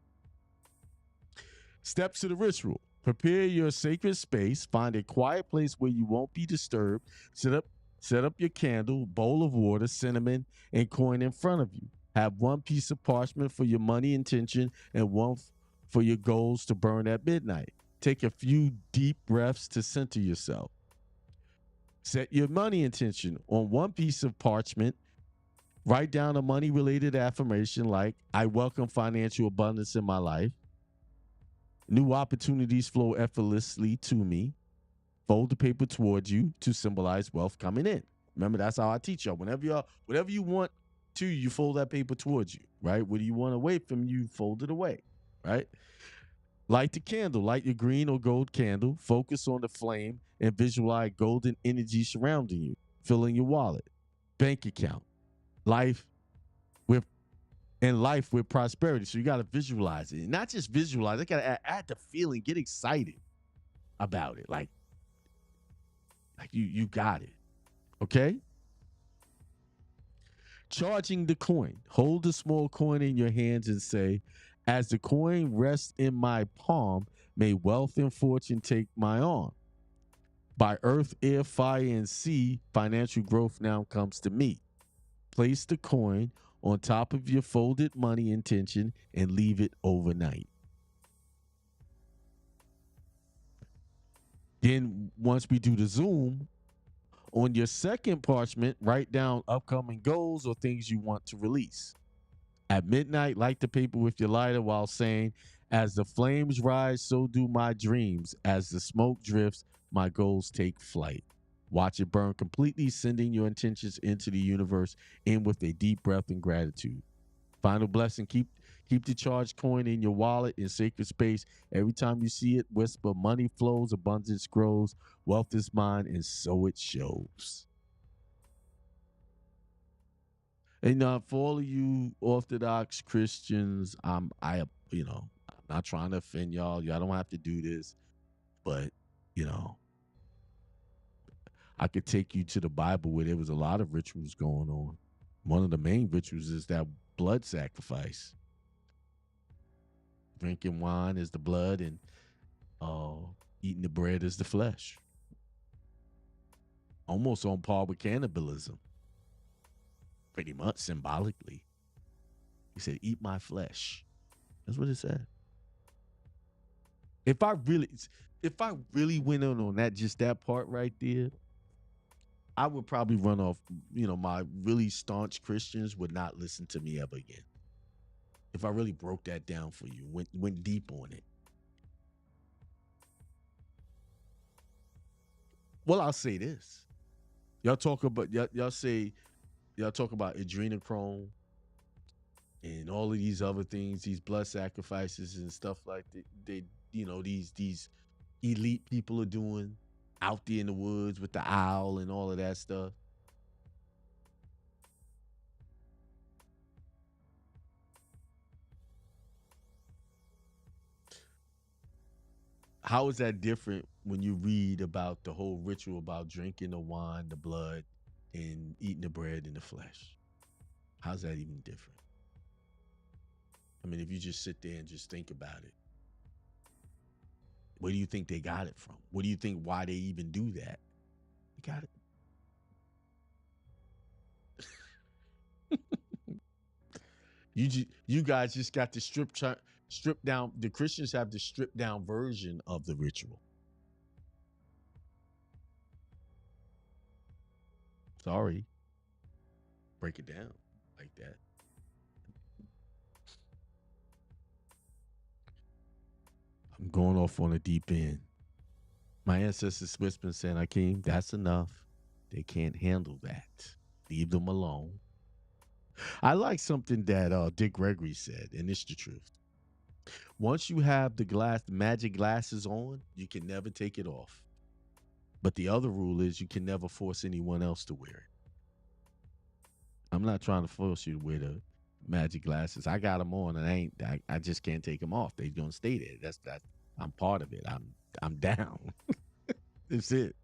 Steps to the ritual: prepare your sacred space. Find a quiet place where you won't be disturbed. Set up your candle, bowl of water, cinnamon, and coin in front of you. Have 1 piece of parchment for your money intention and 1 for your goals to burn at midnight. Take a few deep breaths to center yourself. Set your money intention on 1 piece of parchment. Write down a money-related affirmation like, I welcome financial abundance in my life. New opportunities flow effortlessly to me. Fold the paper towards you to symbolize wealth coming in. Remember, that's how I teach y'all. Whatever you want to, you fold that paper towards you, right? What do you want away from you, fold it away, right? Light the candle. Light your green or gold candle. Focus on the flame and visualize golden energy surrounding you, filling your wallet, bank account, life with in life with prosperity. So you got to visualize it. Not just visualize, I got to add the feeling, get excited about it. Like you got it. Okay? Charging the coin. Hold the small coin in your hands and say, as the coin rests in my palm, may wealth and fortune take my arm. By earth, air, fire, and sea, financial growth now comes to me. Place the coin on top of your folded money intention and leave it overnight. Then, once we do the Zoom, on your second parchment, write down upcoming goals or things you want to release. At midnight, light the paper with your lighter while saying, as the flames rise, so do my dreams. As the smoke drifts, my goals take flight. Watch it burn completely, sending your intentions into the universe in with a deep breath and gratitude. Final blessing, keep the charged coin in your wallet in sacred space. Every time you see it, whisper, money flows, abundance grows, wealth is mine, and so it shows. And for all of you Orthodox Christians, I'm not trying to offend y'all. Y'all don't have to do this, but I could take you to the Bible where there was a lot of rituals going on. One of the main rituals is that blood sacrifice. Drinking wine is the blood, and eating the bread is the flesh. Almost on par with cannibalism. Pretty much symbolically. He said, eat my flesh. That's what it said. If I really went on that, just that part right there, I would probably run off. My really staunch Christians would not listen to me ever again. If I really broke that down for you, went deep on it. Well, I'll say this. Y'all talk about y'all talk about adrenochrome and all of these other things, these blood sacrifices and stuff like that. These elite people are doing out there in the woods with the owl and all of that stuff. How is that different when you read about the whole ritual about drinking the wine, the blood, and eating the bread and the flesh? How's that even different? I mean, if you just sit there and just think about it, where do you think they got it from? What do you think why they even do that? They got it. You guys just got the strip down. The Christians have the stripped down version of the ritual. Sorry. Break it down like that. I'm going off on a deep end. My ancestors whispered saying, Akeem, that's enough. They can't handle that. Leave them alone. I like something that Dick Gregory said, and it's the truth. Once you have the magic glasses on, you can never take it off. But the other rule is you can never force anyone else to wear it. I'm not trying to force you to wear the magic glasses. I got them on, and I just can't take them off. They're gonna stay there. That's that. I'm part of it. I'm down. That's it.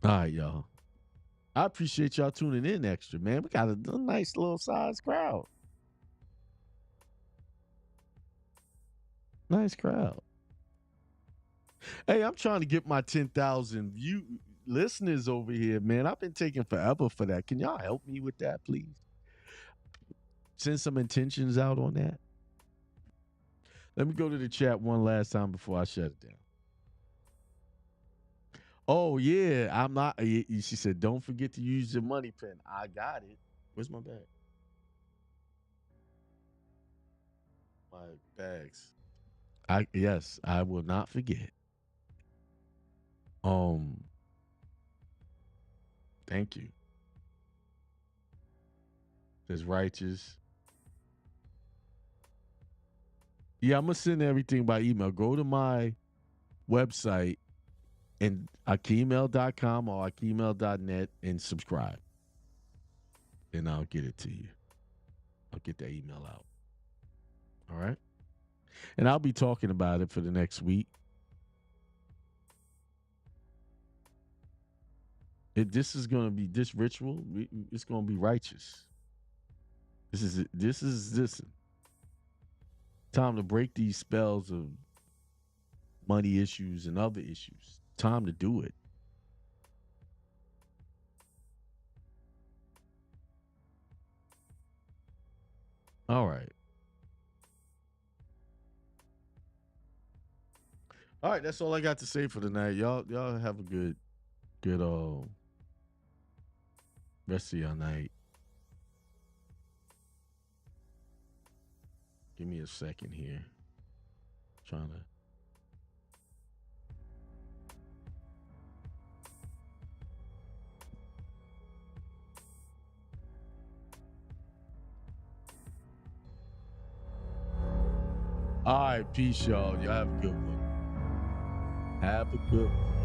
All right, y'all. I appreciate y'all tuning in extra, man. We got a nice little size crowd. Nice crowd. Hey, I'm trying to get my 10,000 listeners over here, man. I've been taking forever for that. Can y'all help me with that, please? Send some intentions out on that. Let me go to the chat one last time before I shut it down. Oh, yeah. I'm not. She said, don't forget to use your money pen. I got it. Where's my bag? My bags. Yes, I will not forget. Um, Thank you. There's righteous. Yeah, I'm gonna send everything by email. Go to my website and akemail.com or akemail.net and subscribe. And I'll get it to you. I'll get that email out. All right. And I'll be talking about it for the next week. This is going to be this ritual. It's going to be righteous. This is time to break these spells of money issues and other issues. Time to do it. All right. All right, that's all I got to say for tonight. Y'all have a good rest of your night. Give me a second here. Trying to All right, peace, y'all. Y'all have a good one. Have a good one.